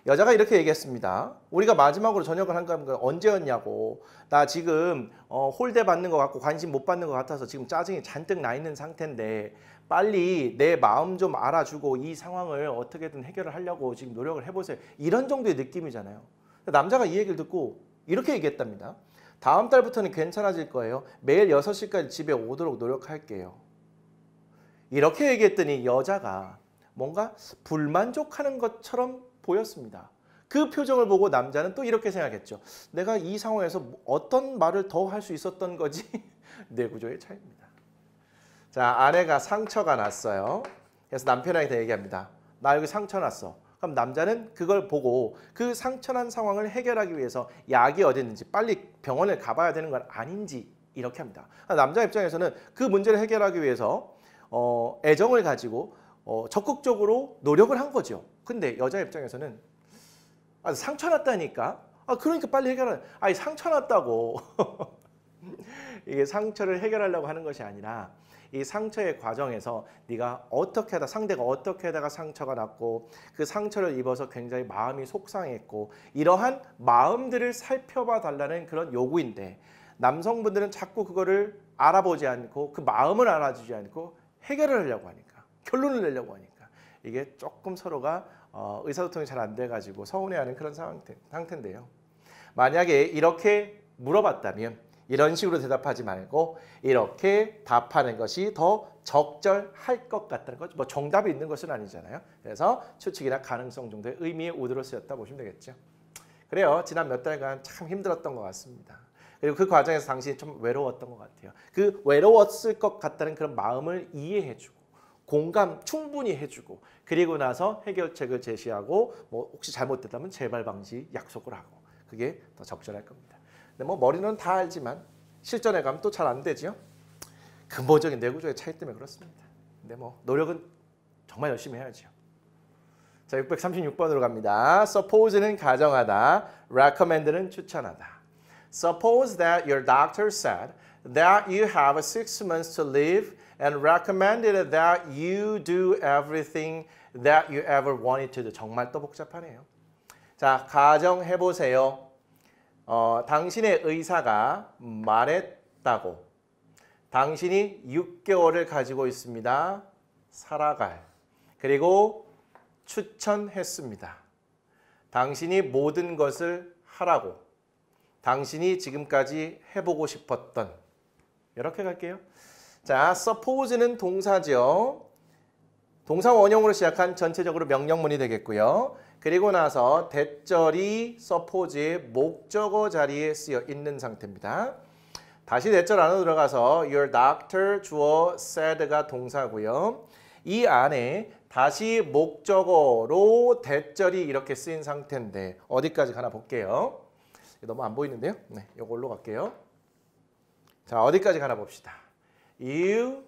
여자가 이렇게 얘기했습니다. 우리가 마지막으로 저녁을 한 건 언제였냐고. 나 지금 홀대 받는 것 같고 관심 못 받는 것 같아서 지금 짜증이 잔뜩 나 있는 상태인데 빨리 내 마음 좀 알아주고 이 상황을 어떻게든 해결을 하려고 지금 노력을 해보세요. 이런 정도의 느낌이잖아요. 남자가 이 얘기를 듣고 이렇게 얘기했답니다. 다음 달부터는 괜찮아질 거예요. 매일 6시까지 집에 오도록 노력할게요. 이렇게 얘기했더니 여자가 뭔가 불만족하는 것처럼 보였습니다. 그 표정을 보고 남자는 또 이렇게 생각했죠. 내가 이 상황에서 어떤 말을 더 할 수 있었던 거지? 뇌구조의 차이입니다. 자, 아내가 상처가 났어요. 그래서 남편에게 얘기합니다. 나 여기 상처 났어. 그럼 남자는 그걸 보고 그 상처난 상황을 해결하기 위해서 약이 어디 있는지 빨리 병원을 가봐야 되는 건 아닌지 이렇게 합니다. 남자 입장에서는 그 문제를 해결하기 위해서 애정을 가지고 적극적으로 노력을 한 거죠. 근데 여자 입장에서는 상처 났다니까? 그러니까 빨리 해결하는. 아니 상처 났다고. 이게 상처를 해결하려고 하는 것이 아니라 이 상처의 과정에서 네가 어떻게 하다 상대가 어떻게 하다가 상처가 났고 그 상처를 입어서 굉장히 마음이 속상했고 이러한 마음들을 살펴봐 달라는 그런 요구인데 남성분들은 자꾸 그거를 알아보지 않고 그 마음을 알아주지 않고 해결을 하려고 하니까 결론을 내려고 하니까 이게 조금 서로가 의사소통이 잘 안 돼가지고 서운해하는 그런 상태인데요. 만약에 이렇게 물어봤다면 이런 식으로 대답하지 말고 이렇게 답하는 것이 더 적절할 것 같다는 것. 뭐 정답이 있는 것은 아니잖아요. 그래서 추측이나 가능성 정도의 의미의 우드로 쓰였다 보시면 되겠죠. 그래요. 지난 몇 달간 참 힘들었던 것 같습니다. 그리고 그 과정에서 당신이 좀 외로웠던 것 같아요. 그 외로웠을 것 같다는 그런 마음을 이해해주고 공감 충분히 해주고 그리고 나서 해결책을 제시하고 뭐 혹시 잘못됐다면 재발 방지 약속을 하고 그게 더 적절할 겁니다. 근데 뭐 머리는 다 알지만 실전에 가면 또 잘 안 되죠. 근본적인 내구조의 차이 때문에 그렇습니다. 근데 뭐 노력은 정말 열심히 해야죠. 자, 636번으로 갑니다. Suppose는 가정하다, recommend는 추천하다. Suppose that your doctor said that you have 6 months to live and recommended that you do everything that you ever wanted to do. 정말 또 복잡하네요. 자, 가정해 보세요. 당신의 의사가 말했다고 당신이 6개월을 가지고 있습니다. 살아갈. 그리고 추천했습니다. 당신이 모든 것을 하라고. 당신이 지금까지 해보고 싶었던. 이렇게 갈게요. 자, suppose는 동사죠. 동사 원형으로 시작한 전체적으로 명령문이 되겠고요. 그리고 나서 대절이 suppose의 목적어 자리에 쓰여 있는 상태입니다. 다시 대절 안으로 들어가서 your doctor 주어 said가 동사고요. 이 안에 다시 목적어로 대절이 이렇게 쓰인 상태인데 어디까지 가나 볼게요. 너무 안 보이는데요. 네, 이걸로 갈게요. 자, 어디까지 가나 봅시다. You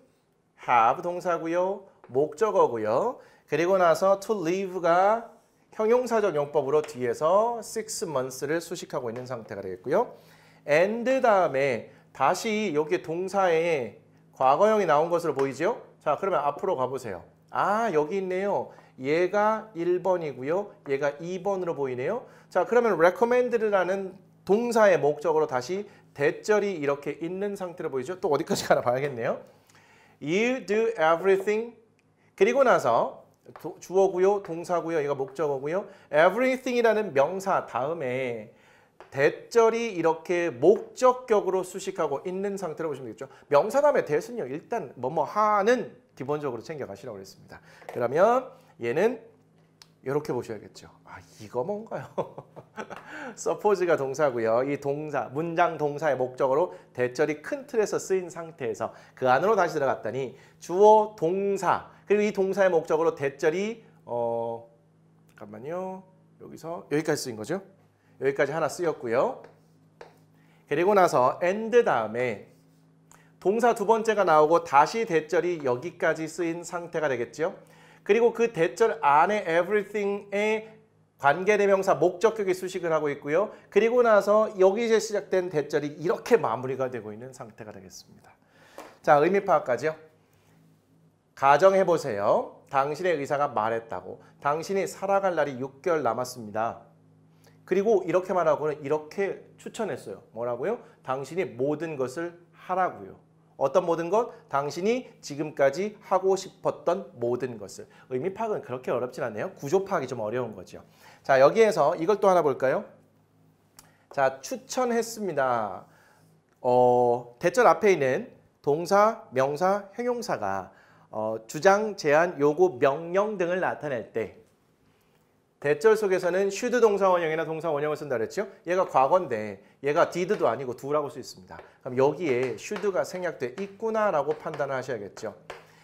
have 동사고요. 목적어고요. 그리고 나서 to live가 형용사적 용법으로 뒤에서 6 months를 수식하고 있는 상태가 되겠고요. and 다음에 다시 여기 동사에 과거형이 나온 것으로 보이죠? 자, 그러면 앞으로 가보세요. 아, 여기 있네요. 얘가 1번이고요. 얘가 2번으로 보이네요. 자, 그러면 recommend라는 동사의 목적으로 다시 대절이 이렇게 있는 상태로 보이죠? 또 어디까지 가나 봐야겠네요. You do everything. 그리고 나서 주어고요, 동사고요, 얘가 목적어고요. everything이라는 명사 다음에 대절이 이렇게 목적격으로 수식하고 있는 상태로 보시면 되겠죠. 명사 다음에 대는요. 일단 뭐뭐 하는 기본적으로 챙겨가시라고 그랬습니다. 그러면 얘는 이렇게 보셔야겠죠. 아, 이거 뭔가요? suppose가 동사고요. 이 동사, 문장 동사의 목적으로 대절이 큰 틀에서 쓰인 상태에서 그 안으로 다시 들어갔더니 주어, 동사, 그리고 이 동사의 목적으로 대절이 잠깐만요. 여기서 여기까지 쓰인 거죠? 여기까지 하나 쓰였고요. 그리고 나서 and 다음에 동사 두 번째가 나오고 다시 대절이 여기까지 쓰인 상태가 되겠죠. 그리고 그 대절 안에 everything의 관계대명사 목적격이 수식을 하고 있고요. 그리고 나서 여기서 시작된 대절이 이렇게 마무리가 되고 있는 상태가 되겠습니다. 자, 의미 파악까지요. 가정해보세요. 당신의 의사가 말했다고. 당신이 살아갈 날이 6개월 남았습니다. 그리고 이렇게 말하고는 이렇게 추천했어요. 뭐라고요? 당신이 모든 것을 하라고요. 어떤 모든 것? 당신이 지금까지 하고 싶었던 모든 것을. 의미 파악은 그렇게 어렵진 않네요. 구조 파악이 좀 어려운 거죠. 자, 여기에서 이걸 또 하나 볼까요? 자, 추천했습니다. 대절 앞에 있는 동사, 명사, 형용사가 주장, 제안, 요구, 명령 등을 나타낼 때 대절 속에서는 should 동사 원형이나 동사 원형을 쓴다 그랬죠? 얘가 과거인데 얘가 did도 아니고 do라고 쓸 수 있습니다. 그럼 여기에 should가 생략돼 있구나라고 판단을 하셔야겠죠.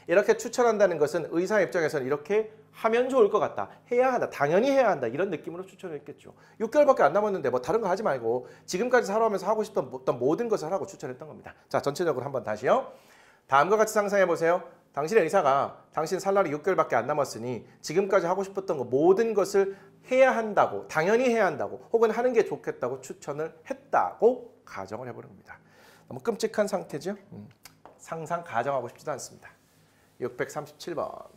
이렇게 추천한다는 것은 의사 입장에서는 이렇게 하면 좋을 것 같다. 해야 한다. 당연히 해야 한다. 이런 느낌으로 추천을 했겠죠. 6개월밖에 안 남았는데 뭐 다른 거 하지 말고 지금까지 살아오면서 하고 싶던 어떤 모든 것을 하라고 추천했던 겁니다. 자, 전체적으로 한번 다시요. 다음과 같이 상상해 보세요. 당신의 의사가 당신 살 날이 6개월밖에 안 남았으니 지금까지 하고 싶었던 거 모든 것을 해야 한다고, 당연히 해야 한다고, 혹은 하는 게 좋겠다고 추천을 했다고 가정을 해보는 겁니다. 너무 끔찍한 상태죠. 상상 가정하고 싶지도 않습니다. 637번.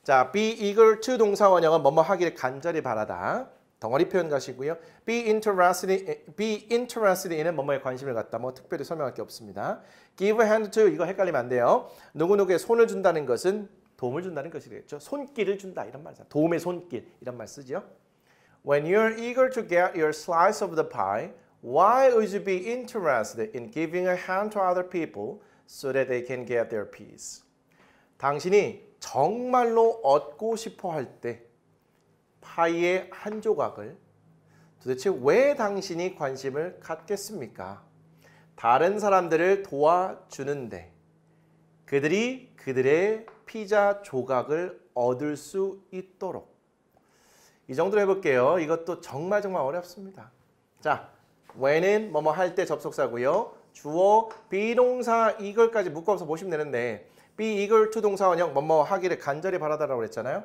자, be eager to 동사 원형은 뭐뭐 하기를 간절히 바라다. 덩어리 표현 가시고요. be interested in은 뭐뭐에 관심을 갖다. 뭐 특별히 설명할 게 없습니다. give a hand to 이거 헷갈리면 안 돼요. 누구누구에 손을 준다는 것은 도움을 준다는 것이겠죠. 손길을 준다 이런 말이죠. 도움의 손길 이런 말 쓰죠. When you're eager to get your slice of the pie, why would you be interested in giving a hand to other people so that they can get their piece? 당신이 정말로 얻고 싶어 할 때 파이의 한 조각을 도대체 왜 당신이 관심을 갖겠습니까? 다른 사람들을 도와주는데 그들이 그들의 피자 조각을 얻을 수 있도록. 이 정도로 해볼게요. 이것도 정말 어렵습니다. 자, when은 뭐뭐 할 때 접속사고요. 주어 비동사 이걸까지 묶어서 보시면 되는데 be eager to 동사 원형 뭐뭐 하기를 간절히 바라다라고 그랬잖아요.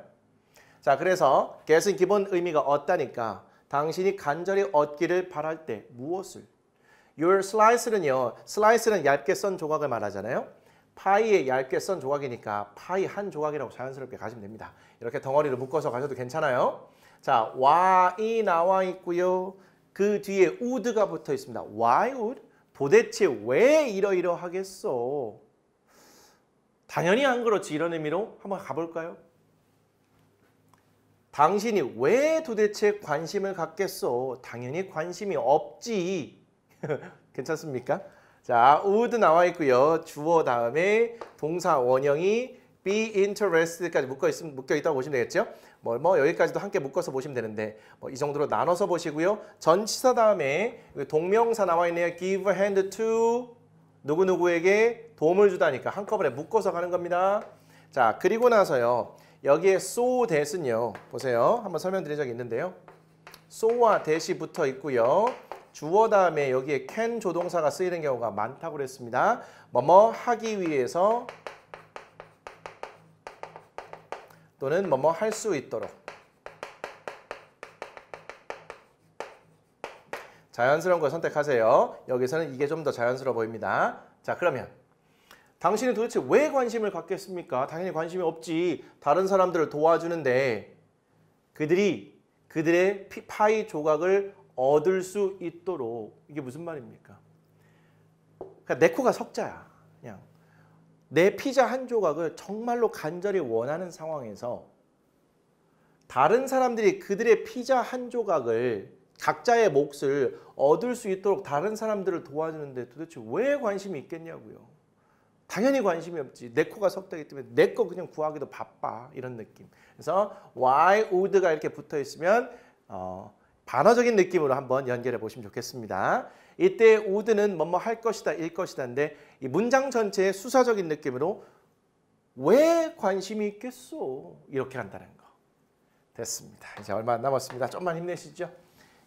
자, 그래서 get은 기본 의미가 얻다니까 당신이 간절히 얻기를 바랄 때 무엇을? Your slice는요. slice는 얇게 썬 조각을 말하잖아요. 파이에 얇게 썬 조각이니까 파이 한 조각이라고 자연스럽게 가시면 됩니다. 이렇게 덩어리를 묶어서 가셔도 괜찮아요. 자, why이 나와 있고요. 그 뒤에 would가 붙어 있습니다. Why would? 도대체 왜 이러이러하겠어? 당연히 안 그렇지. 이런 의미로 한번 가볼까요? 당신이 왜 도대체 관심을 갖겠어? 당연히 관심이 없지. 괜찮습니까? 자, would 나와 있고요. 주어 다음에 동사 원형이 be interessed까지 묶여 있다고 보시면 되겠죠? 뭐 여기까지도 함께 묶어서 보시면 되는데 뭐 이 정도로 나눠서 보시고요. 전치사 다음에 동명사 나와 있네요. give a hand to 누구누구에게 도움을 주다니까 한꺼번에 묶어서 가는 겁니다. 자, 그리고 나서요. 여기에 so that은요. 보세요. 한번 설명드린 적이 있는데요. so와 that이 붙어 있고요. 주어 다음에 여기에 can 조동사가 쓰이는 경우가 많다고 그랬습니다. 뭐뭐 하기 위해서 또는 뭐뭐 할 수 있도록. 자연스러운 걸 선택하세요. 여기서는 이게 좀 더 자연스러워 보입니다. 자, 그러면 당신이 도대체 왜 관심을 갖겠습니까? 당연히 관심이 없지. 다른 사람들을 도와주는데 그들이 그들의 파이 조각을 얻을 수 있도록. 이게 무슨 말입니까? 그러니까 내 코가 석자야. 그냥 내 피자 한 조각을 정말로 간절히 원하는 상황에서 다른 사람들이 그들의 피자 한 조각을 각자의 몫을 얻을 수 있도록 다른 사람들을 도와주는데 도대체 왜 관심이 있겠냐고요. 당연히 관심이 없지. 내 코가 석다기 때문에 내 거 그냥 구하기도 바빠. 이런 느낌. 그래서 why would가 이렇게 붙어 있으면 반어적인 느낌으로 한번 연결해 보시면 좋겠습니다. 이때 would는 뭐뭐 할 것이다, 일 것이다인데 이 문장 전체의 수사적인 느낌으로 왜 관심이 있겠어? 이렇게 한다는 거. 됐습니다. 이제 얼마 안 남았습니다. 좀만 힘내시죠.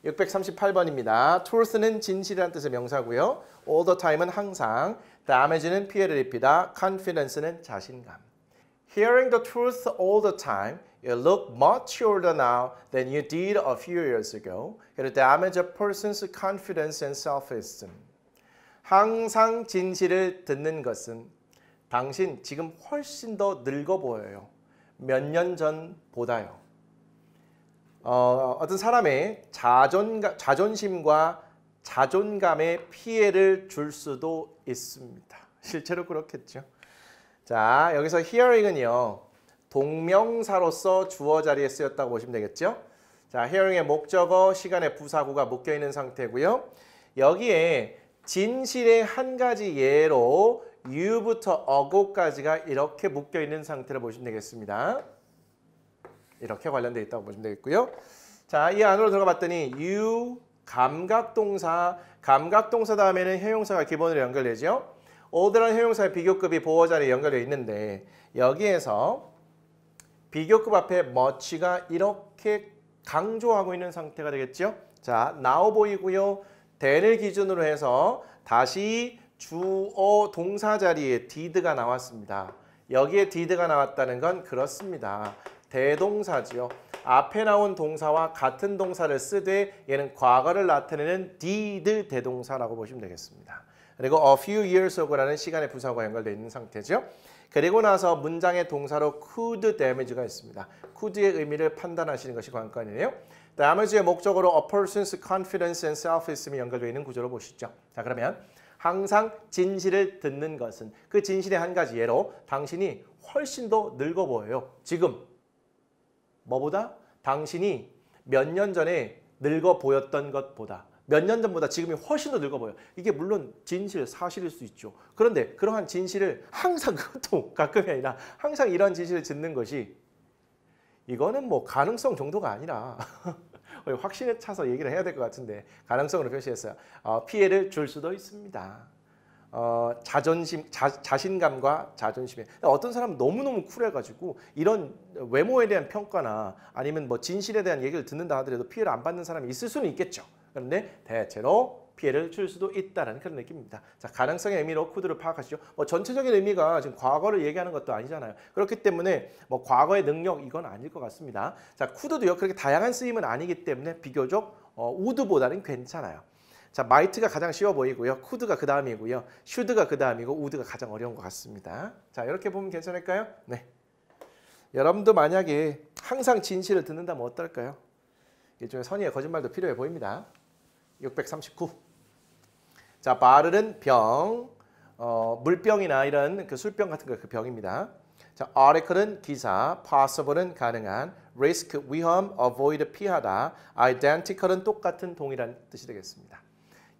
638번입니다. truth는 진실이라는 뜻의 명사고요. all the time은 항상, damage는 피해를 입히다, confidence는 자신감. Hearing the truth all the time, you look much older now than you did a few years ago. It'll damage a person's confidence and self-esteem. 항상 진실을 듣는 것은 당신 지금 훨씬 더 늙어 보여요. 몇 년 전보다요. 어떤 사람의 자존심과 자존감에 피해를 줄 수도 있습니다. 실제로 그렇겠죠. 자, 여기서 hearing은요. 동명사로서 주어 자리에 쓰였다고 보시면 되겠죠. 자, hearing의 목적어, 시간의 부사구가 묶여있는 상태고요. 여기에 진실의 한 가지 예로 you부터 ago까지가 이렇게 묶여있는 상태를 보시면 되겠습니다. 이렇게 관련되어 있다고 보시면 되겠고요. 자, 이 안으로 들어가 봤더니 you, 감각동사 다음에는 형용사가 기본으로 연결되죠. older라는 형용사의 비교급이 보어 자리에 연결되어 있는데 여기에서 비교급 앞에 much가 이렇게 강조하고 있는 상태가 되겠죠. 자, now 보이고요. then을 기준으로 해서 다시 주어 동사 자리에 did가 나왔습니다. 여기에 did가 나왔다는 건 그렇습니다. 대동사지요. 앞에 나온 동사와 같은 동사를 쓰되 얘는 과거를 나타내는 did 대동사라고 보시면 되겠습니다. 그리고 a few years ago라는 시간의 부사가 연결되어 있는 상태죠. 그리고 나서 문장의 동사로 could damage가 있습니다. could의 의미를 판단하시는 것이 관건이에요. damage의 목적으로 a person's confidence and self-esteem이 연결되어 있는 구조로 보시죠. 자, 그러면 항상 진실을 듣는 것은 그 진실의 한 가지 예로 당신이 훨씬 더 늙어 보여요. 지금 뭐보다? 당신이 몇 년 전에 늙어 보였던 것보다 몇 년 전보다 지금이 훨씬 더 늙어 보여. 이게 물론 진실, 사실일 수 있죠. 그런데 그러한 진실을 항상 그것도 가끔이 아니라 항상 이런 진실을 듣는 것이 이거는 뭐 가능성 정도가 아니라 확신에 차서 얘기를 해야 될 것 같은데 가능성으로 표시했어요. 피해를 줄 수도 있습니다. 자신감과 자존심에 어떤 사람은 너무너무 쿨해가지고 이런 외모에 대한 평가나 아니면 뭐 진실에 대한 얘기를 듣는다 하더라도 피해를 안 받는 사람이 있을 수는 있겠죠. 그런데 대체로 피해를 줄 수도 있다는 그런 느낌입니다. 자, 가능성의 의미로 could를 파악하시죠. 뭐 전체적인 의미가 지금 과거를 얘기하는 것도 아니잖아요. 그렇기 때문에 뭐 과거의 능력 이건 아닐 것 같습니다. 자, could도요 그렇게 다양한 쓰임은 아니기 때문에 비교적 would보다는 괜찮아요. 자, might가 가장 쉬워 보이고요. could가 그 다음이고요. should가 그 다음이고 would가 가장 어려운 것 같습니다. 자, 이렇게 보면 괜찮을까요? 네. 여러분도 만약에 항상 진실을 듣는다면 어떨까요? 일종의 선의의 거짓말도 필요해 보입니다. 639. 자, 바르는 병, 물병이나 이런 그 술병 같은 거 그 병입니다. 자, article은 기사, possible은 가능한, risk 위험, avoid 피하다, identical은 똑같은 동일한 뜻이 되겠습니다.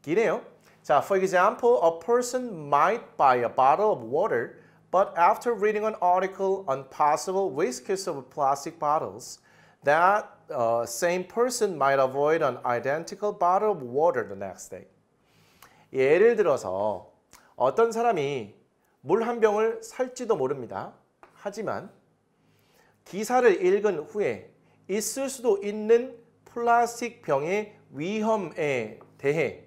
기네요. 자, for example, a person might buy a bottle of water, but after reading an article on possible risks of plastic bottles, that same person might avoid an identical bottle of water the next day. 예를 들어서 어떤 사람이 물 한 병을 살지도 모릅니다. 하지만 기사를 읽은 후에 있을 수도 있는 플라스틱 병의 위험에 대해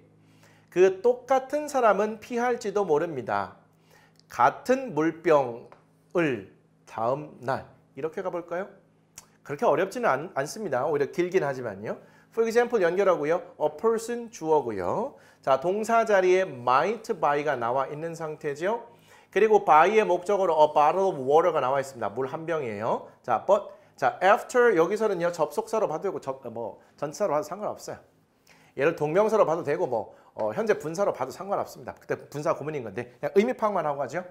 그 똑같은 사람은 피할지도 모릅니다. 같은 물병을 다음 날 이렇게 가볼까요? 그렇게 어렵지는 않습니다. 오히려 길긴 하지만요. For example 연결하고요. A person 주어고요. 자, 동사 자리에 might buy가 나와 있는 상태죠. 그리고 buy의 목적으로 a bottle of water가 나와 있습니다. 물 한 병이에요. 자, but 자, after 여기서는요. 접속사로 봐도 되고 뭐 전치사로 봐도 상관없어요. 얘를 동명사로 봐도 되고 뭐 현재 분사로 봐도 상관없습니다. 그때 분사 구문인 건데 그냥 의미 파악만 하고 가죠.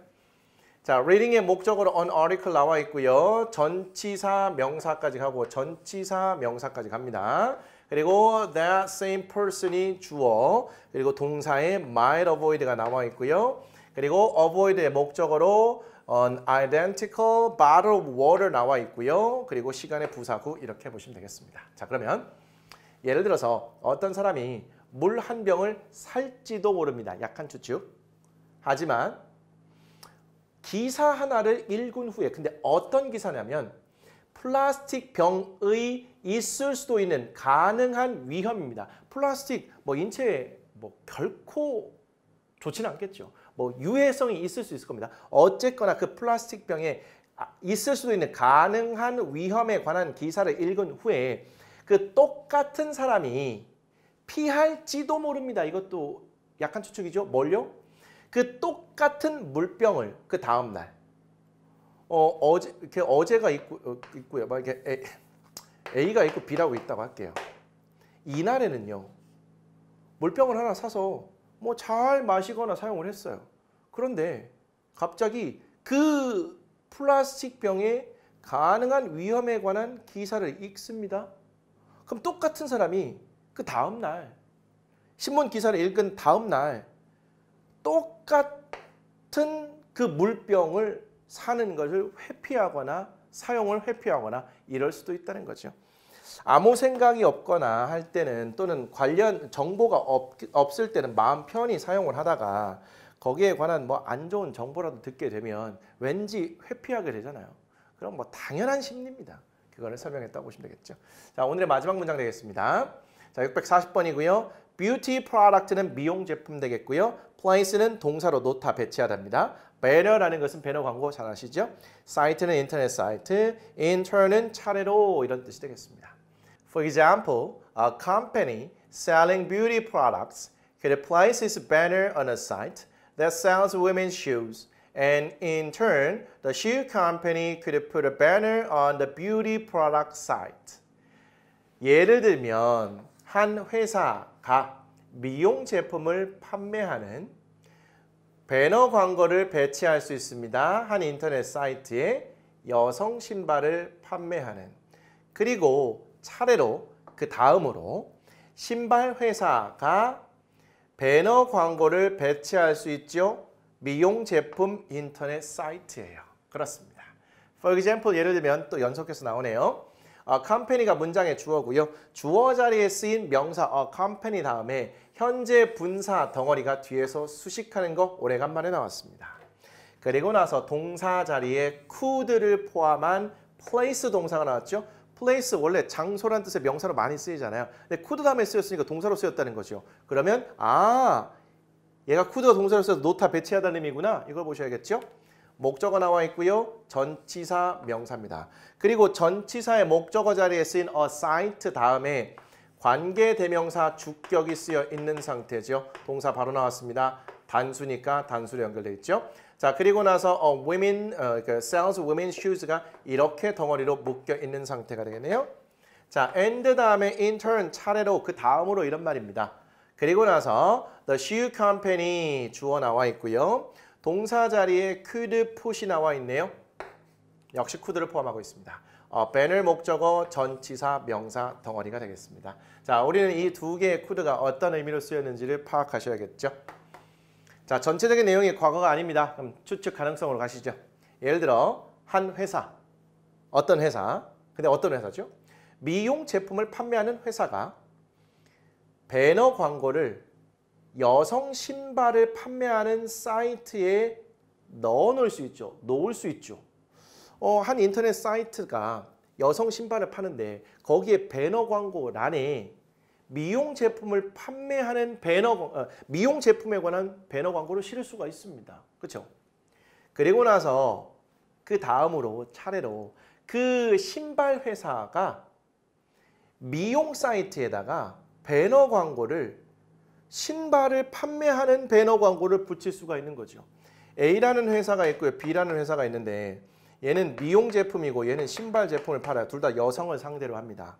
자, reading의 목적으로 an article 나와 있고요. 전치사 명사까지 가고 전치사 명사까지 갑니다. 그리고 that same person이 주어, 그리고 동사에 might avoid가 나와 있고요. 그리고 avoid의 목적으로 an identical bottle of water 나와 있고요. 그리고 시간의 부사구 이렇게 보시면 되겠습니다. 자, 그러면 예를 들어서 어떤 사람이 물 한 병을 살지도 모릅니다. 약한 추측. 하지만 기사 하나를 읽은 후에 근데 어떤 기사냐면 플라스틱 병의 있을 수도 있는 가능한 위험입니다. 플라스틱 뭐 인체에 뭐 결코 좋지는 않겠죠. 뭐 유해성이 있을 수 있을 겁니다. 어쨌거나 그 플라스틱 병에 있을 수도 있는 가능한 위험에 관한 기사를 읽은 후에 그 똑같은 사람이 피할지도 모릅니다. 이것도 약한 추측이죠. 뭘요? 그 똑같은 물병을 그 다음 날 어제가 있고요. 막 이렇게 A가 있고 B라고 있다고 할게요. 이날에는요. 물병을 하나 사서 뭐 잘 마시거나 사용을 했어요. 그런데 갑자기 그 플라스틱 병에 가능한 위험에 관한 기사를 읽습니다. 그럼 똑같은 사람이 그 다음 날 신문 기사를 읽은 다음 날 똑같은 그 물병을 사는 것을 회피하거나 사용을 회피하거나 이럴 수도 있다는 거죠. 아무 생각이 없거나 할 때는 또는 관련 정보가 없을 때는 마음 편히 사용을 하다가 거기에 관한 뭐 안 좋은 정보라도 듣게 되면 왠지 회피하게 되잖아요. 그럼 뭐 당연한 심리입니다. 그거를 설명했다고 보시면 되겠죠. 자, 오늘의 마지막 문장 되겠습니다. 자, 640번이고요. 뷰티 프로덕트는 미용 제품 되겠고요. place는 동사로 놓다 배치하답니다. banner라는 것은 배너 광고 잘 아시죠? 사이트는 인터넷 사이트, intern은 차례로 이런 뜻이 되겠습니다. For example, a company selling beauty products could place its banner on a site that sells women's shoes. And in turn, the shoe company could put a banner on the beauty product site. 예를 들면 한 회사가 미용 제품을 판매하는 배너 광고를 배치할 수 있습니다. 한 인터넷 사이트에 여성 신발을 판매하는. 그리고 차례로 그 다음으로 신발 회사가 배너 광고를 배치할 수 있죠. 미용 제품 인터넷 사이트예요. 그렇습니다. For example, 예를 들면 또 연속해서 나오네요. company가 문장의 주어고요. 주어 자리에 쓰인 명사 company 다음에 현재 분사 덩어리가 뒤에서 수식하는 거 오래간만에 나왔습니다. 그리고 나서 동사 자리에 could를 포함한 place 동사가 나왔죠. place 원래 장소란 뜻의 명사로 많이 쓰이잖아요. 근데 could 다음에 쓰였으니까 동사로 쓰였다는 거죠. 그러면 얘가 could가 동사로 써서 노타 배치하다는 의미구나. 이걸 보셔야겠죠. 목적어 나와 있고요. 전치사 명사입니다. 그리고 전치사의 목적어 자리에 쓰인 a site 다음에 관계대명사 주격이 쓰여 있는 상태죠. 동사 바로 나왔습니다. 단수니까 단수로 연결되어 있죠. 자, 그리고 나서 women, sells women's shoes가 이렇게 덩어리로 묶여 있는 상태가 되겠네요. 자, and 다음에 in turn 차례로 그 다음으로 이런 말입니다. 그리고 나서 the shoe company 주어 나와 있고요. 동사 자리에 could put이 나와 있네요. 역시 could를 포함하고 있습니다. banner 목적어 전치사 명사 덩어리가 되겠습니다. 자, 우리는 이 두 개의 could가 어떤 의미로 쓰였는지를 파악하셔야겠죠. 자, 전체적인 내용이 과거가 아닙니다. 그럼 추측 가능성으로 가시죠. 예를 들어 한 회사, 어떤 회사, 근데 어떤 회사죠? 미용 제품을 판매하는 회사가 배너 광고를 여성 신발을 판매하는 사이트에 넣을 수 있죠. 한 인터넷 사이트가 여성 신발을 파는데 거기에 배너 광고란에 미용 제품을 판매하는 미용 제품에 관한 배너 광고를 실을 수가 있습니다. 그렇죠? 그리고 나서 그 다음으로 차례로 그 신발 회사가 미용 사이트에다가 배너 광고를 신발을 판매하는 배너 광고를 붙일 수가 있는 거죠. A라는 회사가 있고요. B라는 회사가 있는데 얘는 미용 제품이고 얘는 신발 제품을 팔아요. 둘 다 여성을 상대로 합니다.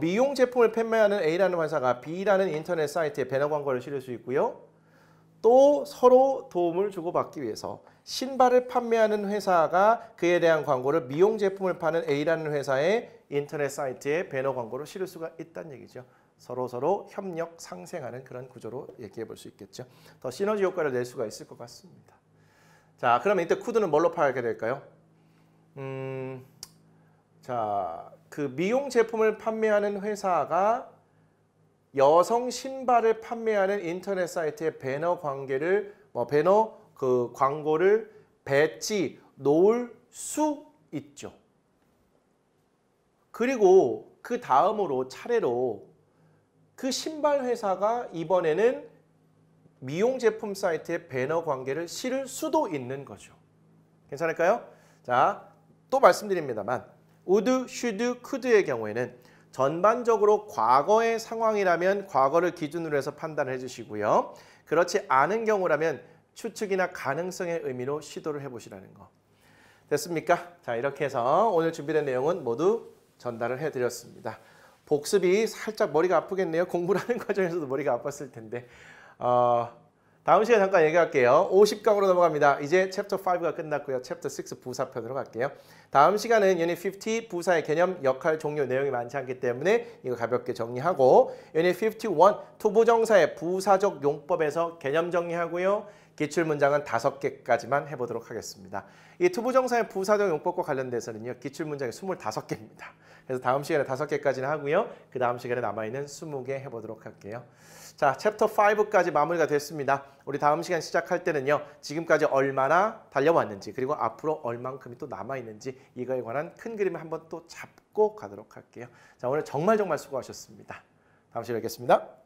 미용 제품을 판매하는 A라는 회사가 B라는 인터넷 사이트에 배너 광고를 실을 수 있고요. 또 서로 도움을 주고받기 위해서 신발을 판매하는 회사가 그에 대한 광고를 미용 제품을 파는 A라는 회사의 인터넷 사이트에 배너 광고를 실을 수가 있다는 얘기죠. 서로 협력 상생하는 그런 구조로 얘기해 볼 수 있겠죠. 더 시너지 효과를 낼 수가 있을 것 같습니다. 자, 그러면 이때 could는 뭘로 파악하게 될까요? 자, 그 미용 제품을 판매하는 회사가 여성 신발을 판매하는 인터넷 사이트에 배너 관계를 배너 그 광고를 배치 놓을 수 있죠. 그리고 그 다음으로 차례로 그 신발 회사가 이번에는 미용 제품 사이트에 배너 관계를 실을 수도 있는 거죠. 괜찮을까요? 자, 또 말씀드립니다만 would, should, could의 경우에는 전반적으로 과거의 상황이라면 과거를 기준으로 해서 판단을 해주시고요. 그렇지 않은 경우라면 추측이나 가능성의 의미로 시도를 해보시라는 거. 됐습니까? 자, 이렇게 해서 오늘 준비된 내용은 모두 전달을 해드렸습니다. 복습이 살짝 머리가 아프겠네요. 공부를 하는 과정에서도 머리가 아팠을 텐데. 다음 시간에 잠깐 얘기할게요. 50강으로 넘어갑니다. 이제 챕터 5가 끝났고요. 챕터 6 부사편으로 갈게요. 다음 시간은 유닛 50 부사의 개념, 역할, 종류, 내용이 많지 않기 때문에 이거 가볍게 정리하고 유닛 51 투부정사의 부사적 용법에서 개념 정리하고요. 기출문장은 5개까지만 해보도록 하겠습니다. 이 투부정사의 부사적 용법과 관련돼서는요. 기출문장이 25개입니다. 그래서 다음 시간에 5개까지는 하고요. 그 다음 시간에 남아있는 20개 해보도록 할게요. 자, 챕터 5까지 마무리가 됐습니다. 우리 다음 시간 시작할 때는요. 지금까지 얼마나 달려왔는지 그리고 앞으로 얼만큼이 또 남아있는지 이거에 관한 큰 그림을 한번 또 잡고 가도록 할게요. 자, 오늘 정말 수고하셨습니다. 다음 시간에 뵙겠습니다.